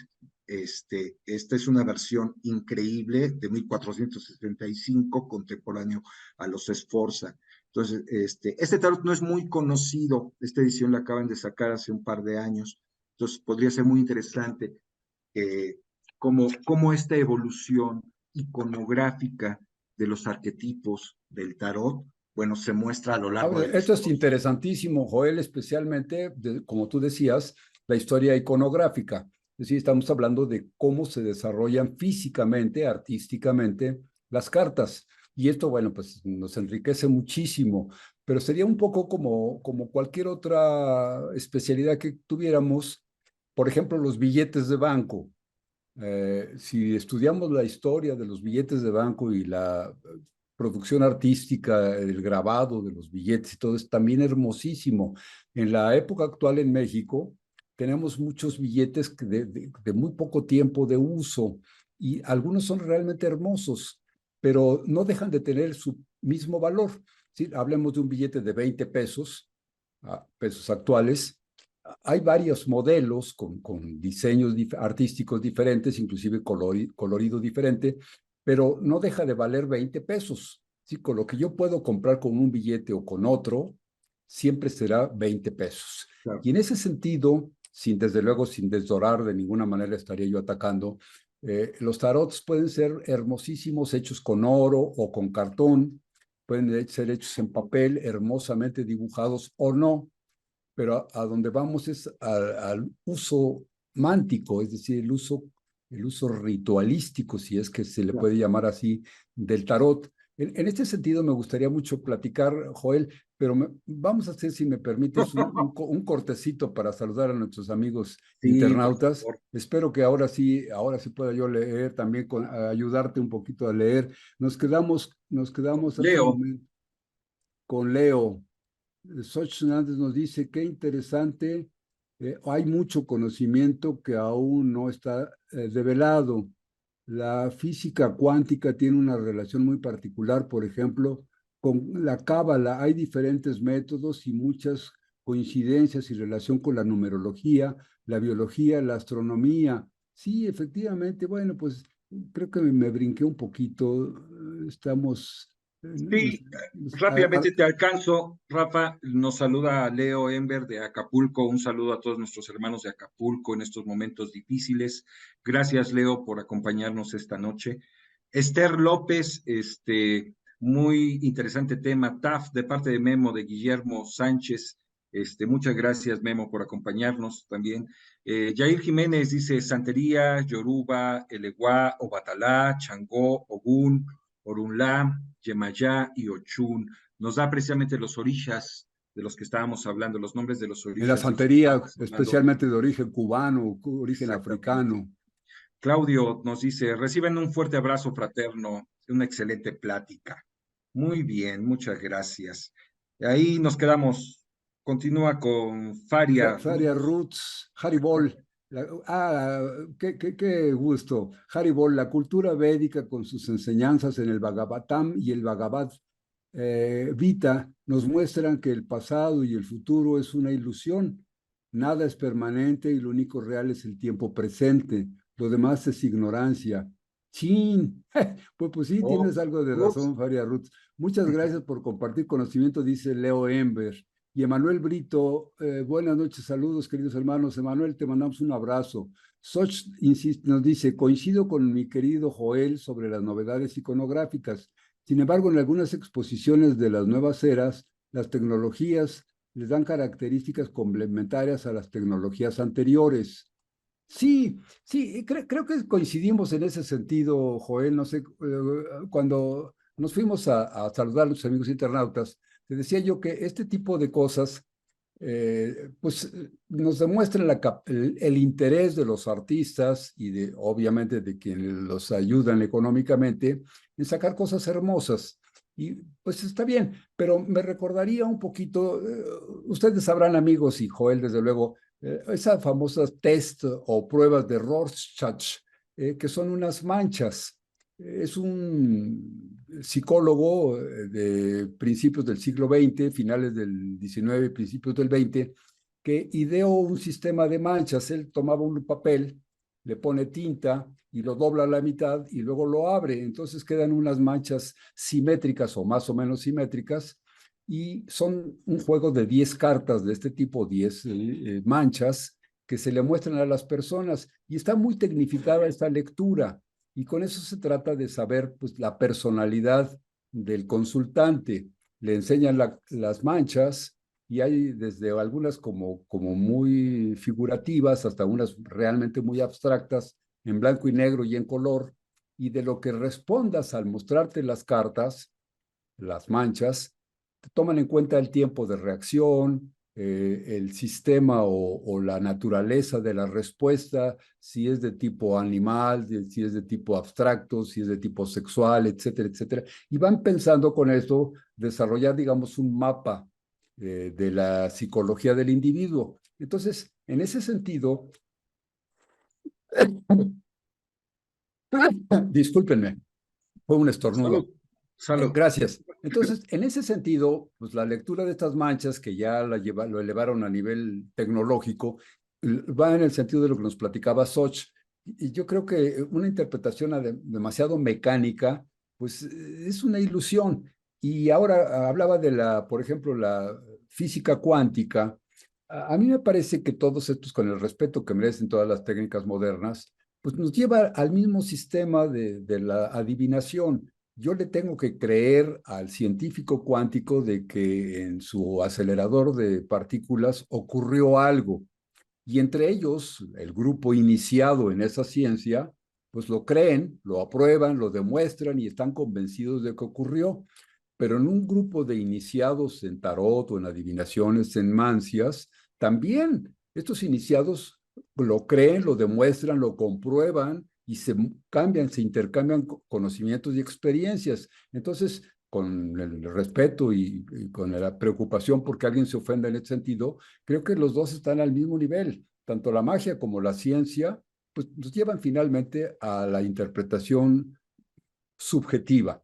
Esta es una versión increíble de 1475, contemporáneo a los Sforza. Entonces, este tarot no es muy conocido, esta edición la acaban de sacar hace un par de años, entonces podría ser muy interesante eh, cómo esta evolución iconográfica de los arquetipos del tarot, bueno, se muestra a lo largo Ahora, de la esto es historia. interesantísimo, Joel, especialmente, como tú decías, la historia iconográfica. Es decir, estamos hablando de cómo se desarrollan físicamente, artísticamente, las cartas. Y esto, bueno, pues nos enriquece muchísimo, pero sería un poco como cualquier otra especialidad que tuviéramos, por ejemplo, los billetes de banco. Si estudiamos la historia de los billetes de banco y la producción artística, el grabado de los billetes y todo es también hermosísimo. En la época actual en México tenemos muchos billetes de muy poco tiempo de uso y algunos son realmente hermosos, pero no dejan de tener su mismo valor. ¿Sí? Hablemos de un billete de 20 pesos, pesos actuales. Hay varios modelos con diseños artísticos diferentes, inclusive colorido diferente, pero no deja de valer 20 pesos. ¿Sí? Con lo que yo puedo comprar con un billete o con otro, siempre será 20 pesos. Claro. Y en ese sentido, desde luego, sin desdorar de ninguna manera estaría yo atacando, los tarots pueden ser hermosísimos, hechos con oro o con cartón, pueden ser hechos en papel, hermosamente dibujados o no, pero a donde vamos es al uso mántico, es decir, el uso ritualístico, si es que se le Claro. puede llamar así, del tarot. En este sentido me gustaría mucho platicar, Joel, pero vamos a hacer, si me permites, un cortecito para saludar a nuestros amigos Sí, por internautas. favor. Espero que ahora sí pueda yo leer también, ayudarte un poquito a leer. Nos quedamos hace un Leo, momento con Leo. Xochitl antes nos dice, qué interesante, hay mucho conocimiento que aún no está develado. La física cuántica tiene una relación muy particular, por ejemplo, con la cábala. Hay diferentes métodos y muchas coincidencias y relación con la numerología, la biología, la astronomía. Sí, efectivamente, bueno, pues creo que me brinqué un poquito. Estamos... sí, rápidamente te alcanzo. Rafa, nos saluda Leo Ember de Acapulco. Un saludo a todos nuestros hermanos de Acapulco en estos momentos difíciles. Gracias, Leo, por acompañarnos esta noche. Esther López, muy interesante tema. TAF, de parte de Memo, de Guillermo Sánchez. Muchas gracias, Memo, por acompañarnos también. Yair Jiménez dice Santería, Yoruba, Eleguá, Obatalá, Changó, Ogún, Orunlá, Yemayá y Ochun. Nos da precisamente los orishas de los que estábamos hablando, los nombres de los en la orishas de los que santería, estábamos hablando. especialmente de origen cubano, origen Exactamente. africano. Claudio nos dice, reciben un fuerte abrazo fraterno, una excelente plática. Muy bien, muchas gracias. Ahí nos quedamos. Continúa con Faria Faria Ruz. Roots, Haribol. Qué gusto. Haribol, la cultura védica con sus enseñanzas en el Bhagavatam y el Bhagavad Gita nos muestran que el pasado y el futuro es una ilusión. Nada es permanente y lo único real es el tiempo presente. Lo demás es ignorancia. Chin. Pues sí, Oh, tienes algo de ups. razón, Faria Roots. Muchas gracias por compartir conocimiento, dice Leo Ember. Y Emanuel Brito, buenas noches, saludos queridos hermanos. Emanuel, te mandamos un abrazo. Soch nos dice, coincido con mi querido Joel sobre las novedades iconográficas. Sin embargo, en algunas exposiciones de las nuevas eras, las tecnologías les dan características complementarias a las tecnologías anteriores. Sí, sí, creo que coincidimos en ese sentido, Joel. No sé, cuando nos fuimos a saludar a los amigos internautas, te decía yo que este tipo de cosas, pues nos demuestran el interés de los artistas y de, obviamente, de quienes los ayudan económicamente en sacar cosas hermosas. Y pues está bien, pero me recordaría un poquito, ustedes sabrán, amigos, y Joel, desde luego, esas famosas test o pruebas de Rorschach, que son unas manchas. Es un psicólogo de principios del siglo XX, finales del XIX, principios del XX, que ideó un sistema de manchas. Él tomaba un papel, le pone tinta y lo dobla a la mitad y luego lo abre. Entonces quedan unas manchas simétricas o más o menos simétricas y son un juego de 10 cartas de este tipo, 10 manchas que se le muestran a las personas y está muy tecnificada esta lectura y con eso se trata de saber pues, la personalidad del consultante. Le enseñan las manchas y hay desde algunas como muy figurativas hasta unas realmente muy abstractas en blanco y negro y en color y de lo que respondas al mostrarte las cartas, las manchas, toman en cuenta el tiempo de reacción, el sistema o la naturaleza de la respuesta, si es de tipo animal, si es de tipo abstracto, si es de tipo sexual, etcétera, etcétera. Y van pensando con esto desarrollar, digamos, un mapa de la psicología del individuo. Entonces, en ese sentido, discúlpenme, fue un Salud, estornudo. salud. Gracias. Entonces, en ese sentido, pues la lectura de estas manchas que ya lo elevaron a nivel tecnológico, va en el sentido de lo que nos platicaba Soch. Y yo creo que una interpretación demasiado mecánica, pues es una ilusión. Y ahora hablaba de por ejemplo, la física cuántica. A mí me parece que todos estos, con el respeto que merecen todas las técnicas modernas, pues nos lleva al mismo sistema de la adivinación. Yo le tengo que creer al científico cuántico de que en su acelerador de partículas ocurrió algo. Y entre ellos, el grupo iniciado en esa ciencia, pues lo creen, lo aprueban, lo demuestran y están convencidos de que ocurrió. Pero en un grupo de iniciados en tarot o en adivinaciones, en mancias, también estos iniciados lo creen, lo demuestran, lo comprueban y se cambian, se intercambian conocimientos y experiencias. Entonces, con el respeto y con la preocupación porque alguien se ofenda en ese sentido, creo que los dos están al mismo nivel. Tanto la magia como la ciencia, pues nos llevan finalmente a la interpretación subjetiva.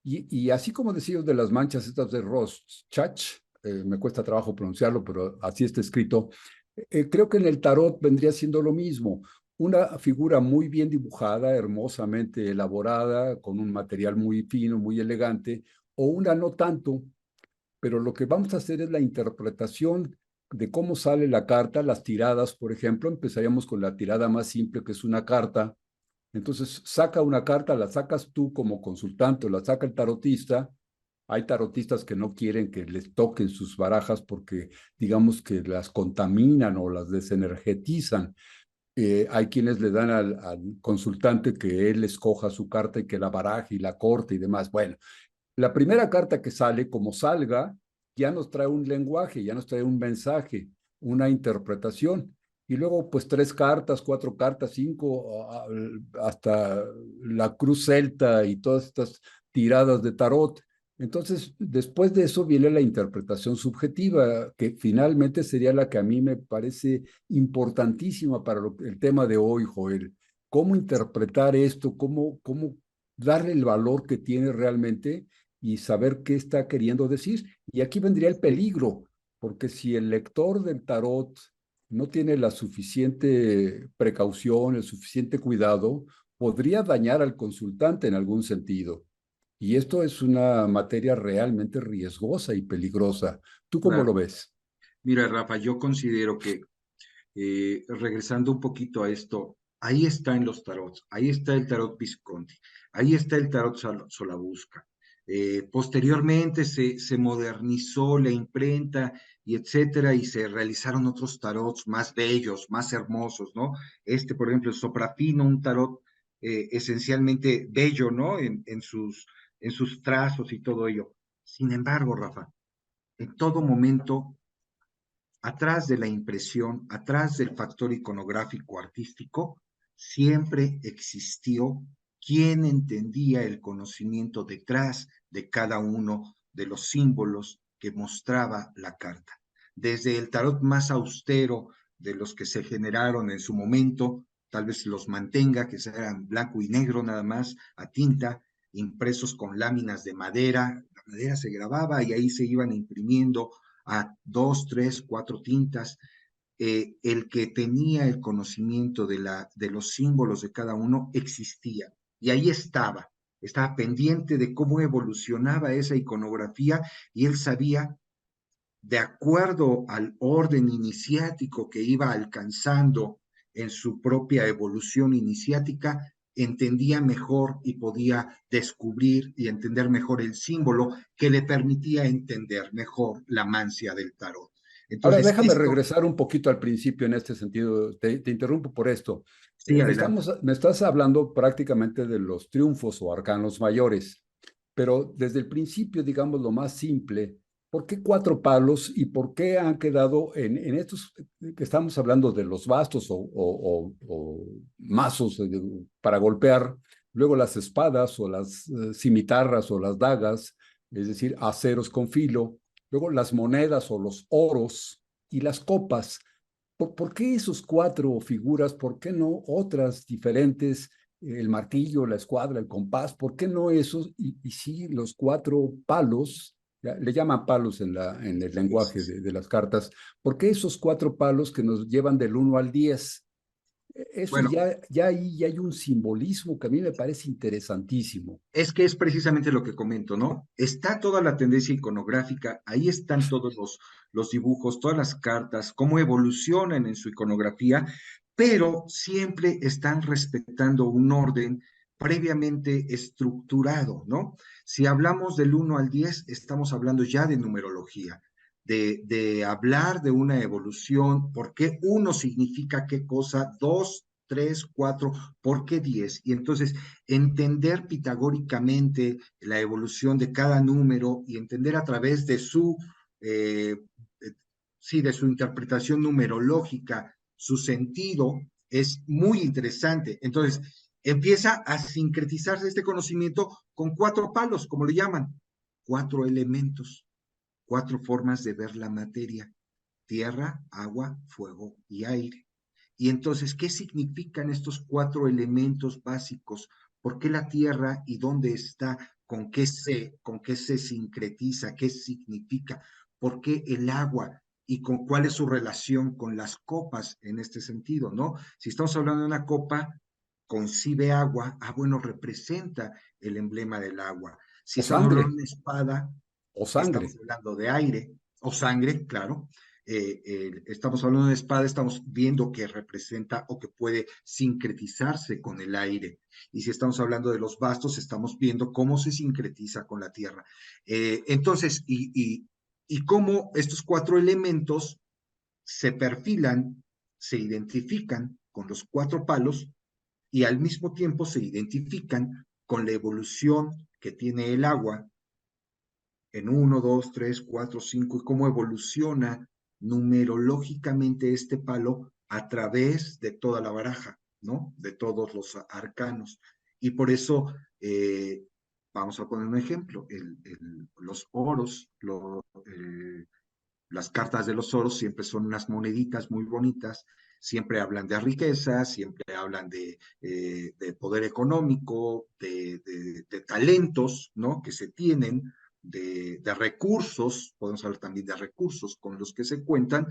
Y así como decía de las manchas estas de Rorschach, me cuesta trabajo pronunciarlo, pero así está escrito, creo que en el tarot vendría siendo lo mismo. Una figura muy bien dibujada, hermosamente elaborada, con un material muy fino, muy elegante, o una no tanto, pero lo que vamos a hacer es la interpretación de cómo sale la carta, las tiradas, por ejemplo. Empezaríamos con la tirada más simple, que es una carta. Entonces, saca una carta, la sacas tú como consultante, o la saca el tarotista. Hay tarotistas que no quieren que les toquen sus barajas porque, digamos, que las contaminan o las desenergetizan. Hay quienes le dan al consultante que él escoja su carta y que la baraje y la corte y demás. Bueno, la primera carta que sale, como salga, ya nos trae un lenguaje, ya nos trae un mensaje, una interpretación. y luego pues tres cartas, cuatro cartas, cinco, hasta la cruz celta y todas estas tiradas de tarot. Entonces, después de eso viene la interpretación subjetiva, que finalmente sería la que a mí me parece importantísima para el tema de hoy, Joel. ¿Cómo interpretar esto? ¿Cómo darle el valor que tiene realmente y saber qué está queriendo decir? Y aquí vendría el Sí, peligro, porque si el lector del tarot no tiene la suficiente precaución, el suficiente cuidado, podría dañar al consultante en algún sentido. Y esto es una materia realmente riesgosa y peligrosa. ¿Tú cómo lo claro. ves? Mira, Rafa, yo considero que regresando un poquito a esto, ahí está en los tarots, ahí está el tarot Visconti, ahí está el tarot Solabusca. Posteriormente se modernizó la imprenta y etcétera, y se realizaron otros tarots más bellos, más hermosos, ¿no? Este, por ejemplo, el Soprafino, un tarot esencialmente bello, ¿no? En sus trazos y todo ello. Sin embargo, Rafa, en todo momento atrás de la impresión, atrás del factor iconográfico artístico, siempre existió quien entendía el conocimiento detrás de cada uno de los símbolos que mostraba la carta. Desde el tarot más austero de los que se generaron en su momento, tal vez los mantenga, que eran blanco y negro nada más, a tinta, impresos con láminas de madera, la madera se grababa y ahí se iban imprimiendo a dos, tres, cuatro tintas. El que tenía el conocimiento de los símbolos de cada uno existía y ahí estaba pendiente de cómo evolucionaba esa iconografía y él sabía, de acuerdo al orden iniciático que iba alcanzando en su propia evolución iniciática, entendía mejor y podía descubrir y entender mejor el símbolo que le permitía entender mejor la mancia del tarot. Ahora Entonces, déjame esto, regresar un poquito al principio en este sentido. Te interrumpo por esto. sí, adelante. Me estás hablando prácticamente de los triunfos o arcanos mayores, pero desde el principio, digamos lo más simple, ¿por qué cuatro palos y por qué han quedado en estos que estamos hablando de los bastos o mazos para golpear, luego las espadas o las cimitarras o las dagas, es decir, aceros con filo, luego las monedas o los oros y las copas? ¿Por qué esos cuatro figuras? ¿Por qué no otras diferentes? El martillo, la escuadra, el compás, ¿por qué no esos? Y sí, los cuatro palos, le llaman palos en el Sí, sí, lenguaje sí. de las cartas, ¿por qué esos cuatro palos que nos llevan del 1 al 10? Eso Bueno, ya ahí ya hay un simbolismo que a mí me parece interesantísimo. es que es precisamente lo que comento, ¿no? Está toda la tendencia iconográfica, ahí están todos los dibujos, todas las cartas, cómo evolucionan en su iconografía, pero siempre están respetando un orden previamente estructurado, ¿no? Si hablamos del 1 al 10, estamos hablando ya de numerología, de hablar de una evolución, por qué 1 significa qué cosa, 2, 3, 4, por qué 10. Y entonces entender pitagóricamente la evolución de cada número y entender a través de eh, sí, de su interpretación numerológica, su sentido, es muy interesante. Entonces, empieza a sincretizarse este conocimiento con cuatro palos, como le llaman, cuatro elementos, cuatro formas de ver la materia: tierra, agua, fuego y aire. Y entonces, ¿qué significan estos cuatro elementos básicos? ¿Por qué la tierra y dónde está? Con qué se sincretiza? ¿Qué significa? ¿Por qué el agua? ¿Y con cuál es su relación con las copas en este sentido, no? Si estamos hablando de una copa, concibe agua, bueno, representa el emblema del agua. Si O estamos sangre, hablando de una espada, o sangre. estamos hablando de aire o sangre, claro. Estamos hablando de espada, estamos viendo que representa o que puede sincretizarse con el aire. Y si estamos hablando de los bastos, estamos viendo cómo se sincretiza con la tierra. Entonces, y cómo estos cuatro elementos se perfilan, se identifican con los cuatro palos y al mismo tiempo se identifican con la evolución que tiene el agua en 1, 2, 3, 4, 5 y cómo evoluciona numerológicamente este palo a través de toda la baraja, ¿no? De todos los arcanos. Y por eso, vamos a poner un ejemplo, los oros, las cartas de los oros siempre son unas moneditas muy bonitas, siempre hablan de riqueza, siempre hablan de poder económico, de talentos, ¿no? Que se tienen, de recursos, podemos hablar también de recursos con los que se cuentan,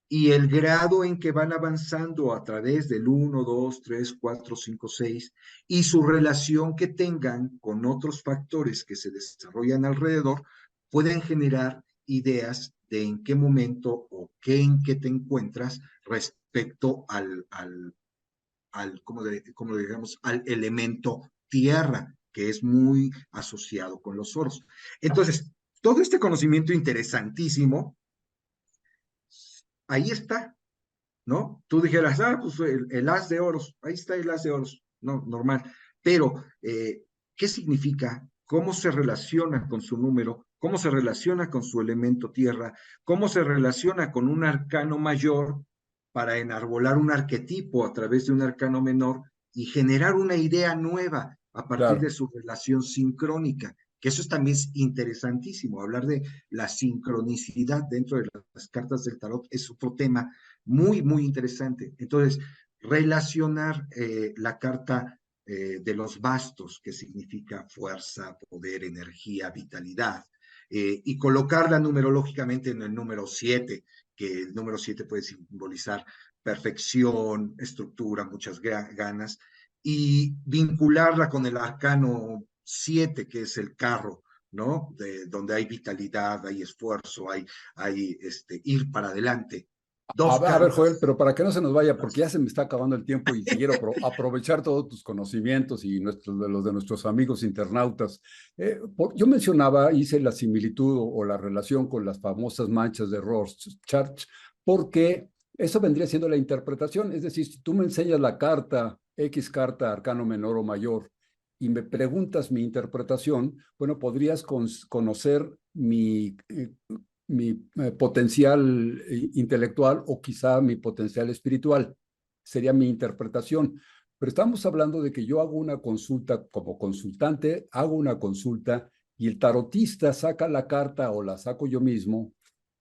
y el grado en que van avanzando a través del 1, 2, 3, 4, 5, 6 y su relación que tengan con otros factores que se desarrollan alrededor, pueden generar ideas de en qué momento o qué en qué te encuentras respecto como digamos, al elemento tierra, que es muy asociado con los oros. Entonces, todo este conocimiento interesantísimo, ahí está, ¿no? Tú dijeras, pues el as de oros, ahí está el as de oros, no, normal. Pero, ¿qué significa? ¿Cómo se relaciona con su número? ¿Cómo se relaciona con su elemento tierra? ¿Cómo se relaciona con un arcano mayor para enarbolar un arquetipo a través de un arcano menor y generar una idea nueva a partir de Claro. su relación sincrónica? Que eso también es interesantísimo, hablar de la sincronicidad dentro de las cartas del tarot es otro tema muy, muy interesante. Entonces, relacionar la carta de los bastos, que significa fuerza, poder, energía, vitalidad, y colocarla numerológicamente en el número 7, que el número 7 puede simbolizar perfección, estructura, muchas ganas, y vincularla con el arcano 7, que es el carro, ¿no? Donde hay vitalidad, hay esfuerzo, hay ir para adelante. Dos A ver, Joel, cartas. pero para que no se nos vaya, porque ya se me está acabando el tiempo y quiero aprovechar todos tus conocimientos y los de nuestros amigos internautas. Yo mencionaba, hice la similitud o la relación con las famosas manchas de Rorschach, porque eso vendría siendo la interpretación. Es decir, si tú me enseñas la carta, X carta, arcano menor o mayor, y me preguntas mi interpretación, bueno, podrías conocer mi potencial intelectual o quizá mi potencial espiritual. Sería mi interpretación. Pero estamos hablando de que yo hago una consulta como consultante, hago una consulta y el tarotista saca la carta o la saco yo mismo,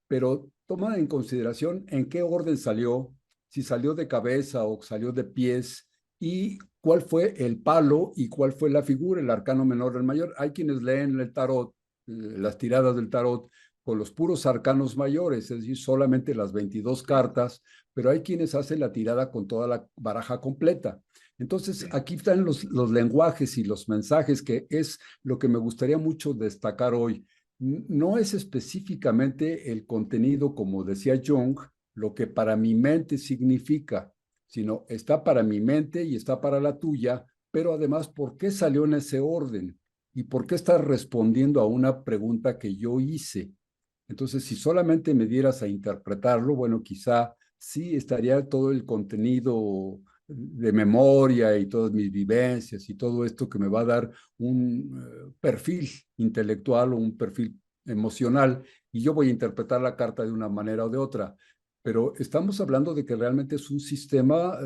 pero toma en consideración en qué orden salió, si salió de cabeza o salió de pies y cuál fue el palo y cuál fue la figura, el arcano menor o el mayor. Hay quienes leen el tarot, las tiradas del tarot con los puros arcanos mayores, es decir, solamente las 22 cartas, pero hay quienes hacen la tirada con toda la baraja completa. Entonces, Sí. aquí están los lenguajes y los mensajes, que es lo que me gustaría mucho destacar hoy. No es específicamente el contenido, como decía Jung, lo que para mi mente significa, sino está para mi mente y está para la tuya, pero además, ¿por qué salió en ese orden? ¿Y por qué está respondiendo a una pregunta que yo hice? Entonces, si solamente me dieras a interpretarlo, bueno, quizá sí estaría todo el contenido de memoria y todas mis vivencias y todo esto que me va a dar un perfil intelectual o un perfil emocional y yo voy a interpretar la carta de una manera o de otra. Pero estamos hablando de que realmente es un sistema,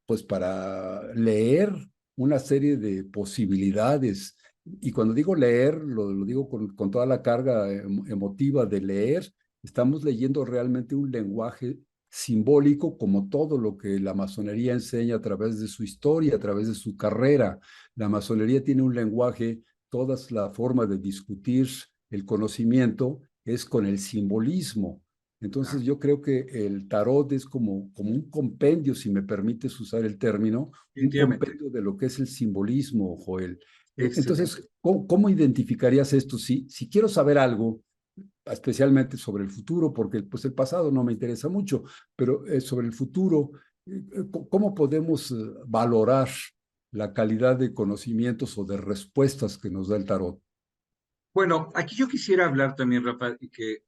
pues para leer una serie de posibilidades. Y cuando digo leer, lo digo con toda la carga emotiva de leer. Estamos leyendo realmente un lenguaje simbólico, como todo lo que la masonería enseña a través de su historia, a través de su carrera. La masonería tiene un lenguaje, toda la forma de discutir el conocimiento es con el simbolismo. Entonces Claro, yo creo que el tarot es como un compendio, si me permites usar el término, un definitivamente. compendio de lo que es el simbolismo, Joel. Excelente. Entonces, ¿cómo identificarías esto? Si quiero saber algo, especialmente sobre el futuro, porque pues el pasado no me interesa mucho, pero sobre el futuro, ¿cómo podemos valorar la calidad de conocimientos o de respuestas que nos da el tarot? Bueno, aquí yo quisiera hablar también, Rafa, y que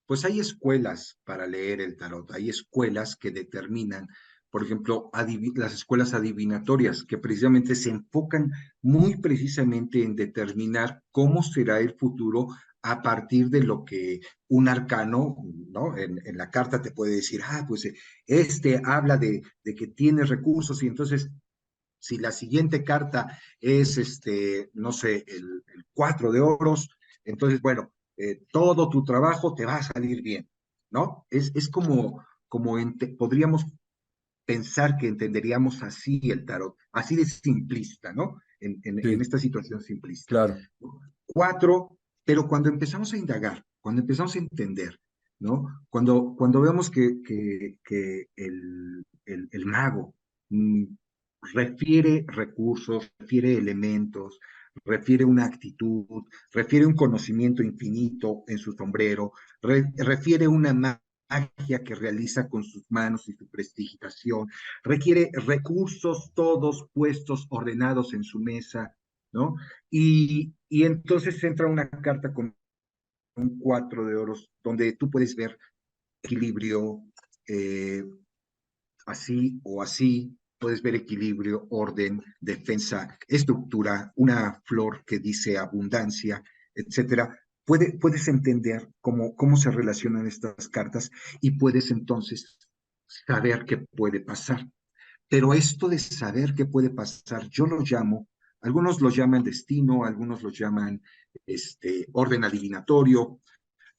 pues hay escuelas para leer el tarot, hay escuelas que determinan, por ejemplo, las escuelas adivinatorias, que precisamente se enfocan muy precisamente en determinar cómo será el futuro a partir de lo que un arcano, ¿no? En la carta te puede decir, pues este habla de que tiene recursos y entonces si la siguiente carta es, no sé, el 4 de oros, entonces, bueno, todo tu trabajo te va a salir bien, ¿no? Es como podríamos pensar que entenderíamos así el tarot, así de simplista, ¿no? En Sí, esta situación simplista. claro. 4, pero cuando empezamos a indagar, cuando empezamos a entender, ¿no? Cuando vemos que el mago mm, refiere recursos, refiere elementos, refiere una actitud, refiere un conocimiento infinito en su sombrero, refiere una magia que realiza con sus manos y su prestigitación, requiere recursos todos puestos, ordenados en su mesa, ¿no? Y entonces entra una carta con un 4 de oros, donde tú puedes ver equilibrio, eh, así o así, puedes ver equilibrio, orden, defensa, estructura, una flor que dice abundancia, etcétera. Puedes entender cómo se relacionan estas cartas y puedes entonces saber qué puede pasar. Pero esto de saber qué puede pasar, yo lo llamo, algunos lo llaman destino, algunos lo llaman orden adivinatorio,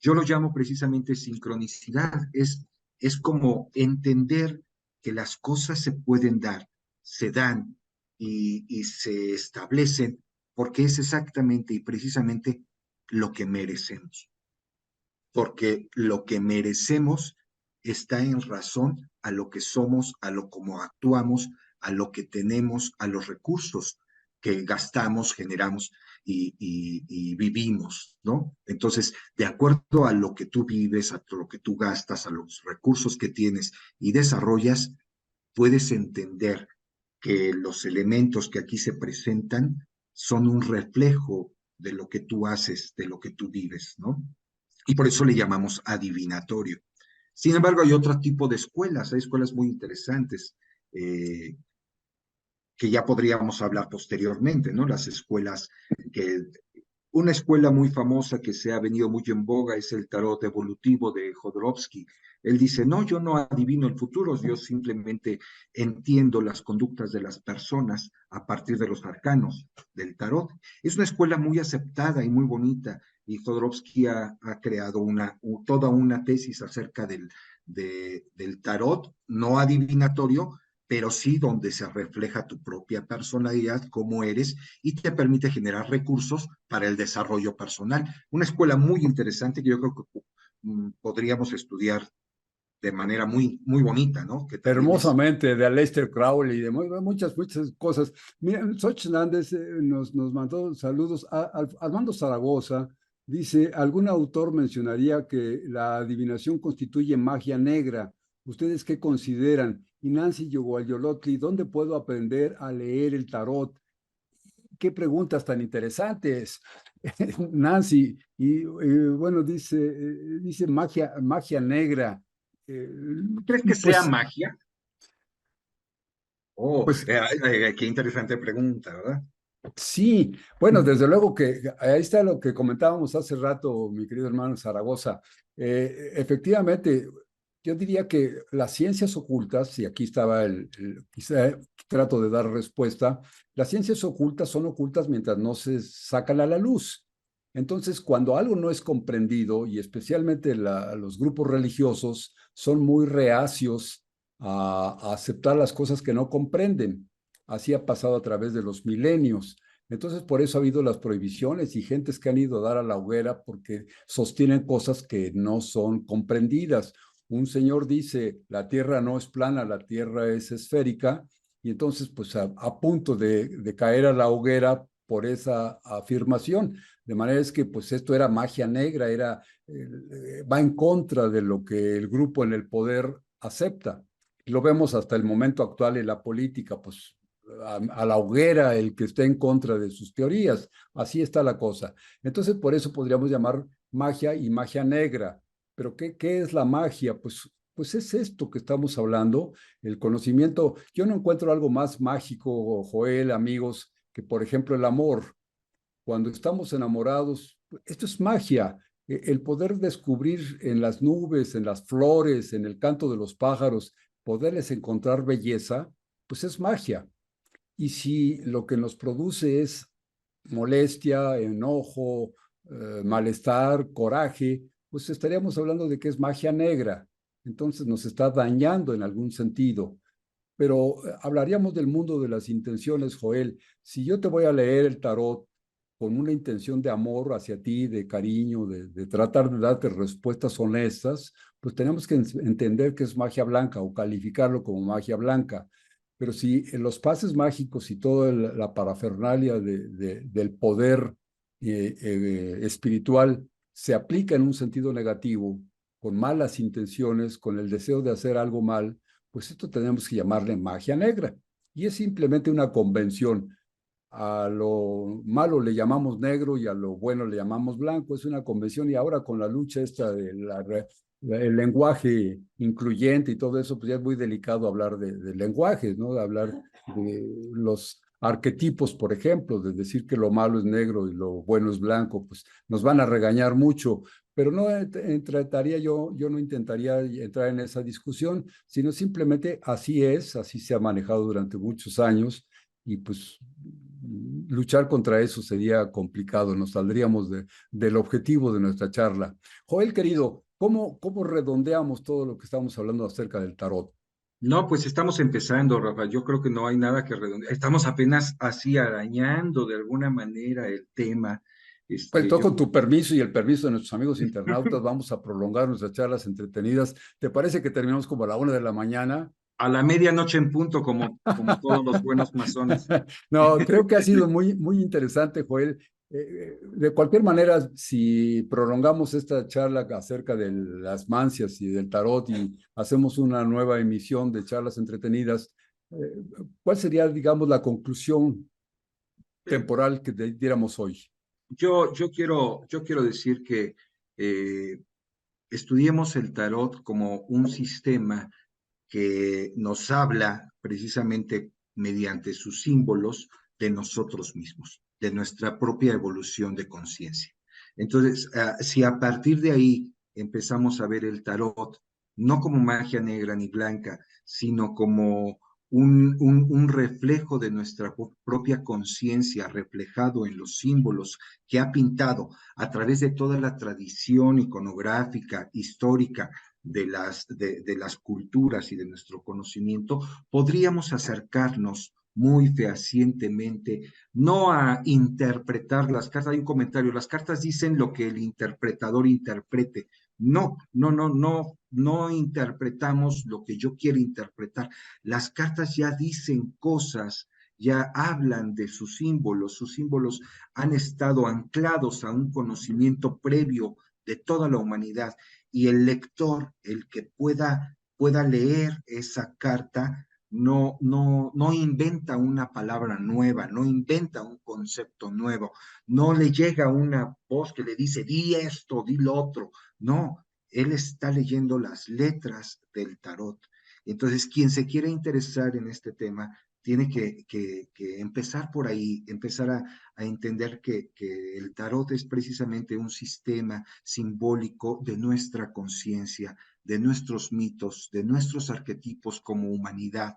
yo lo llamo precisamente sincronicidad, es como entender que las cosas se pueden dar, se dan y se establecen porque es exactamente y precisamente lo que merecemos, porque lo que merecemos está en razón a lo que somos, a lo como actuamos, a lo que tenemos, a los recursos que gastamos, generamos y vivimos, ¿no? Entonces, de acuerdo a lo que tú vives, a lo que tú gastas, a los recursos que tienes y desarrollas, puedes entender que los elementos que aquí se presentan son un reflejo de lo que tú haces, de lo que tú vives, ¿no? Y por eso le llamamos adivinatorio. Sin embargo, hay otro tipo de escuelas, hay escuelas muy interesantes eh, que ya podríamos hablar posteriormente, ¿no? Las escuelas que una escuela muy famosa que se ha venido muy en boga es el tarot evolutivo de Jodorowsky. Él dice, no, yo no adivino el futuro, yo simplemente entiendo las conductas de las personas a partir de los arcanos del tarot. Es una escuela muy aceptada y muy bonita, y Jodorowsky ha creado toda una tesis acerca del tarot, no adivinatorio, pero sí donde se refleja tu propia personalidad, cómo eres, y te permite generar recursos para el desarrollo personal. Una escuela muy interesante que yo creo que podríamos estudiar de manera muy, muy bonita, ¿no? Que también es. Hermosamente, de Aleister Crowley, de muchas cosas. Mira, Xochitl Hernández nos mandó saludos a Armando Zaragoza. Dice, algún autor mencionaría que la adivinación constituye magia negra. ¿Ustedes qué consideran? Y Nancy Yoguayolotli, ¿dónde puedo aprender a leer el tarot? Qué preguntas tan interesantes, Nancy. Y bueno, dice magia negra. Eh, ¿Crees que sea pues, magia? Oh, pues qué interesante pregunta, ¿verdad? sí, bueno, desde luego que ahí está lo que comentábamos hace rato, mi querido hermano Zaragoza. Efectivamente, yo diría que las ciencias ocultas, y aquí estaba quizá trato de dar respuesta, las ciencias ocultas son ocultas mientras no se sacan a la luz. Entonces, cuando algo no es comprendido, y especialmente los grupos religiosos son muy reacios a aceptar las cosas que no comprenden. Así ha pasado a través de los milenios. Entonces, por eso ha habido las prohibiciones y gentes que han ido a dar a la hoguera porque sostienen cosas que no son comprendidas. Un señor dice, la tierra no es plana, la tierra es esférica, y entonces, pues a punto de caer a la hoguera por esa afirmación. De manera es que, pues esto era magia negra, va en contra de lo que el grupo en el poder acepta. Lo vemos hasta el momento actual en la política, pues a la hoguera el que esté en contra de sus teorías. Así está la cosa. Entonces, por eso podríamos llamar magia y magia negra. Pero ¿qué es la magia? Pues es esto que estamos hablando, el conocimiento. Yo no encuentro algo más mágico, Joel, amigos, que por ejemplo el amor. Cuando estamos enamorados, Esto es magia. El poder descubrir en las nubes, en las flores, en el canto de los pájaros, poderles encontrar belleza, pues es magia. Y si lo que nos produce es molestia, enojo, malestar, coraje, pues estaríamos hablando de que es magia negra. Entonces nos está dañando en algún sentido. Pero hablaríamos del mundo de las intenciones, Joel. Si yo te voy a leer el tarot con una intención de amor hacia ti, de cariño, de tratar de darte respuestas honestas, pues tenemos que entender que es magia blanca o calificarlo como magia blanca. Pero si en los pases mágicos y toda la parafernalia del poder espiritual se aplica en un sentido negativo, con malas intenciones, con el deseo de hacer algo mal, pues esto tenemos que llamarle magia negra. Y es simplemente una convención. A lo malo le llamamos negro y a lo bueno le llamamos blanco. Es una convención y ahora con la lucha esta el lenguaje incluyente y todo eso, pues ya es muy delicado hablar de lenguajes, ¿no? De hablar de los arquetipos, por ejemplo, de decir que lo malo es negro y lo bueno es blanco, pues nos van a regañar mucho, pero no entraría yo no intentaría entrar en esa discusión, sino simplemente así es, así se ha manejado durante muchos años y pues luchar contra eso sería complicado, nos saldríamos del objetivo de nuestra charla. Joel, querido, ¿cómo redondeamos todo lo que estamos hablando acerca del tarot? No, pues estamos empezando, Rafa. Yo creo que no hay nada que redondear. Estamos apenas así arañando de alguna manera el tema. Pues Este, entonces, yo con tu permiso y el permiso de nuestros amigos internautas, vamos a prolongar nuestras charlas entretenidas. ¿Te parece que terminamos como a la 1 de la mañana? a la medianoche en punto, como todos los buenos masones. No, creo que ha sido muy interesante, Joel. De cualquier manera, si prolongamos esta charla acerca de las mancias y del tarot y hacemos una nueva emisión de charlas entretenidas, eh, ¿cuál sería, digamos, la conclusión temporal que diéramos hoy? Yo quiero decir que eh, estudiemos el tarot como un sistema que nos habla precisamente mediante sus símbolos de nosotros mismos, de nuestra propia evolución de conciencia. Entonces, si a partir de ahí empezamos a ver el tarot, no como magia negra ni blanca, sino como un reflejo de nuestra propia conciencia reflejado en los símbolos que ha pintado a través de toda la tradición iconográfica, histórica de las culturas y de nuestro conocimiento, podríamos acercarnos muy fehacientemente, no a interpretar las cartas. Hay un comentario, las cartas dicen lo que el interpretador interprete. No interpretamos lo que yo quiero interpretar. Las cartas ya dicen cosas, ya hablan de sus símbolos han estado anclados a un conocimiento previo de toda la humanidad y el lector, el que pueda leer esa carta, no inventa una palabra nueva, no inventa un concepto nuevo, no le llega una voz que le dice, di esto, di lo otro, no, él está leyendo las letras del tarot. Entonces, quien se quiera interesar en este tema, tiene que empezar por ahí, empezar a entender que el tarot es precisamente un sistema simbólico de nuestra conciencia, de nuestros mitos, de nuestros arquetipos como humanidad,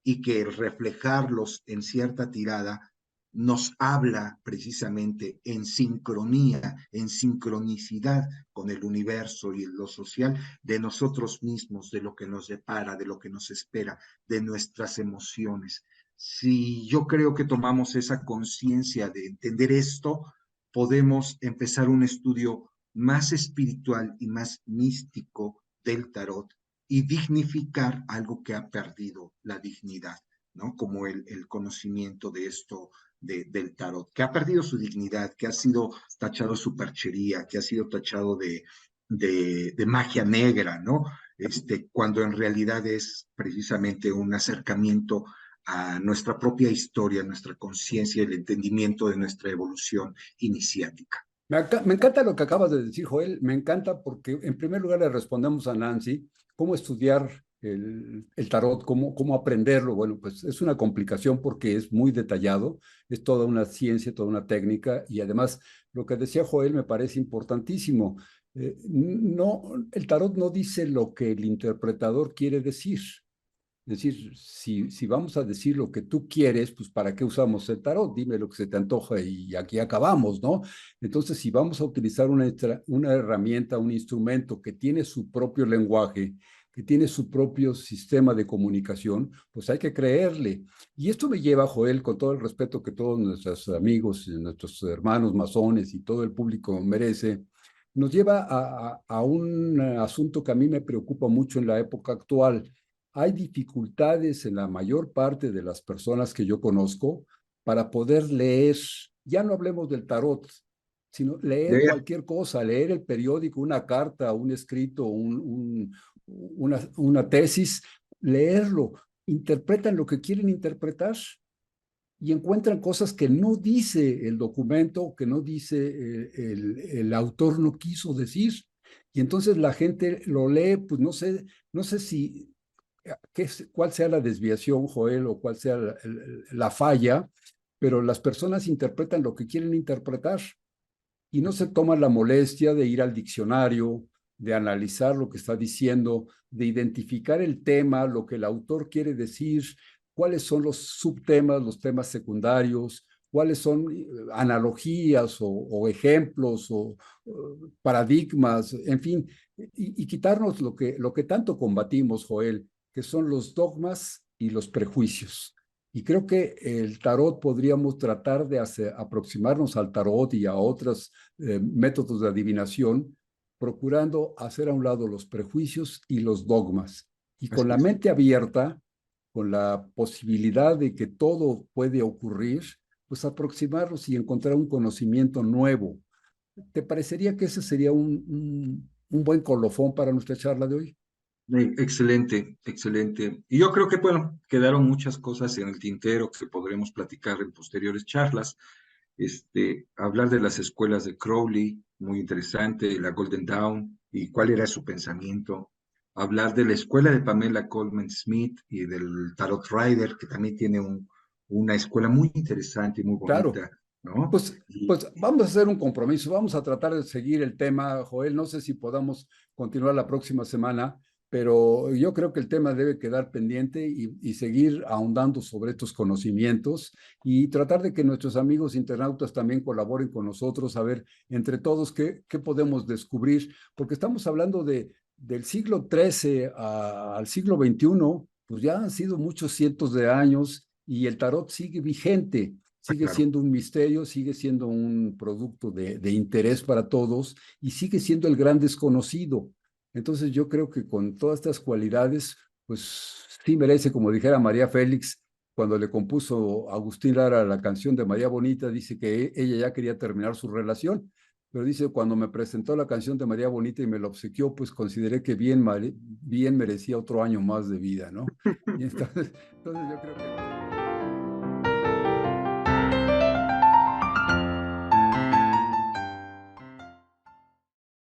y que reflejarlos en cierta tirada nos habla precisamente en sincronía, en sincronicidad con el universo y lo social de nosotros mismos, de lo que nos depara, de lo que nos espera, de nuestras emociones. Si yo creo que tomamos esa conciencia de entender esto, podemos empezar un estudio más espiritual y más místico del tarot y dignificar algo que ha perdido la dignidad, ¿no? Como el conocimiento de esto del tarot, que ha perdido su dignidad, que ha sido tachado de superchería, que ha sido tachado de magia negra, ¿no? Cuando en realidad es precisamente un acercamiento a nuestra propia historia, nuestra conciencia, el entendimiento de nuestra evolución iniciática. Me encanta lo que acabas de decir, Joel. Me encanta porque, en primer lugar, le respondemos a Nancy cómo estudiar el tarot, cómo aprenderlo. Bueno, pues es una complicación porque es muy detallado, es toda una ciencia, toda una técnica, y además lo que decía Joel me parece importantísimo. No, el tarot no dice lo que el interpretador quiere decir. Es decir, si vamos a decir lo que tú quieres, pues ¿para qué usamos el tarot? Dime lo que se te antoja y aquí acabamos, ¿no? Entonces, si vamos a utilizar una herramienta, un instrumento que tiene su propio lenguaje, que tiene su propio sistema de comunicación, pues hay que creerle. Y esto me lleva, Joel, con todo el respeto que todos nuestros amigos, nuestros hermanos masones y todo el público merece, nos lleva a un asunto que a mí me preocupa mucho en la época actual. Hay dificultades en la mayor parte de las personas que yo conozco para poder leer, ya no hablemos del tarot, sino leer Leer, cualquier cosa, leer el periódico, una carta, un escrito, una tesis, leerlo, interpretan lo que quieren interpretar y encuentran cosas que no dice el documento, que no dice el autor no quiso decir. Y entonces la gente lo lee, pues no sé si cuál sea la desviación, Joel, o cuál sea la falla, pero las personas interpretan lo que quieren interpretar y no se toman la molestia de ir al diccionario, de analizar lo que está diciendo, de identificar el tema, lo que el autor quiere decir, cuáles son los subtemas, los temas secundarios, cuáles son analogías o ejemplos o paradigmas, en fin, y quitarnos lo que tanto combatimos, Joel, que son los dogmas y los prejuicios. Y creo que el tarot podríamos tratar de aproximarnos al tarot y a otros métodos de adivinación, procurando hacer a un lado los prejuicios y los dogmas. Y con así la es. mente abierta, con la posibilidad de que todo puede ocurrir, pues aproximarnos y encontrar un conocimiento nuevo. ¿Te parecería que ese sería un buen colofón para nuestra charla de hoy? Excelente, excelente. Y yo creo que, bueno, quedaron muchas cosas en el tintero que podremos platicar en posteriores charlas. Hablar de las escuelas de Crowley, muy interesante, la Golden Dawn y cuál era su pensamiento. Hablar de la escuela de Pamela Coleman Smith y del Tarot Rider, que también tiene una escuela muy interesante y muy Claro. bonita, ¿no? Pues, Y pues vamos a hacer un compromiso, vamos a tratar de seguir el tema, Joel. No sé si podamos continuar la próxima semana, pero yo creo que el tema debe quedar pendiente y seguir ahondando sobre estos conocimientos y tratar de que nuestros amigos internautas también colaboren con nosotros, a ver entre todos qué podemos descubrir, porque estamos hablando del siglo XIII al siglo XXI, pues ya han sido muchos cientos de años y el tarot sigue vigente, sigue claro, siendo un misterio, sigue siendo un producto de interés para todos y sigue siendo el gran desconocido. Entonces yo creo que con todas estas cualidades, pues sí merece, como dijera María Félix, cuando le compuso Agustín Lara la canción de María Bonita, dice que ella ya quería terminar su relación, pero dice, cuando me presentó la canción de María Bonita y me la obsequió, pues consideré que bien merecía otro año más de vida, ¿no? Y entonces yo creo que...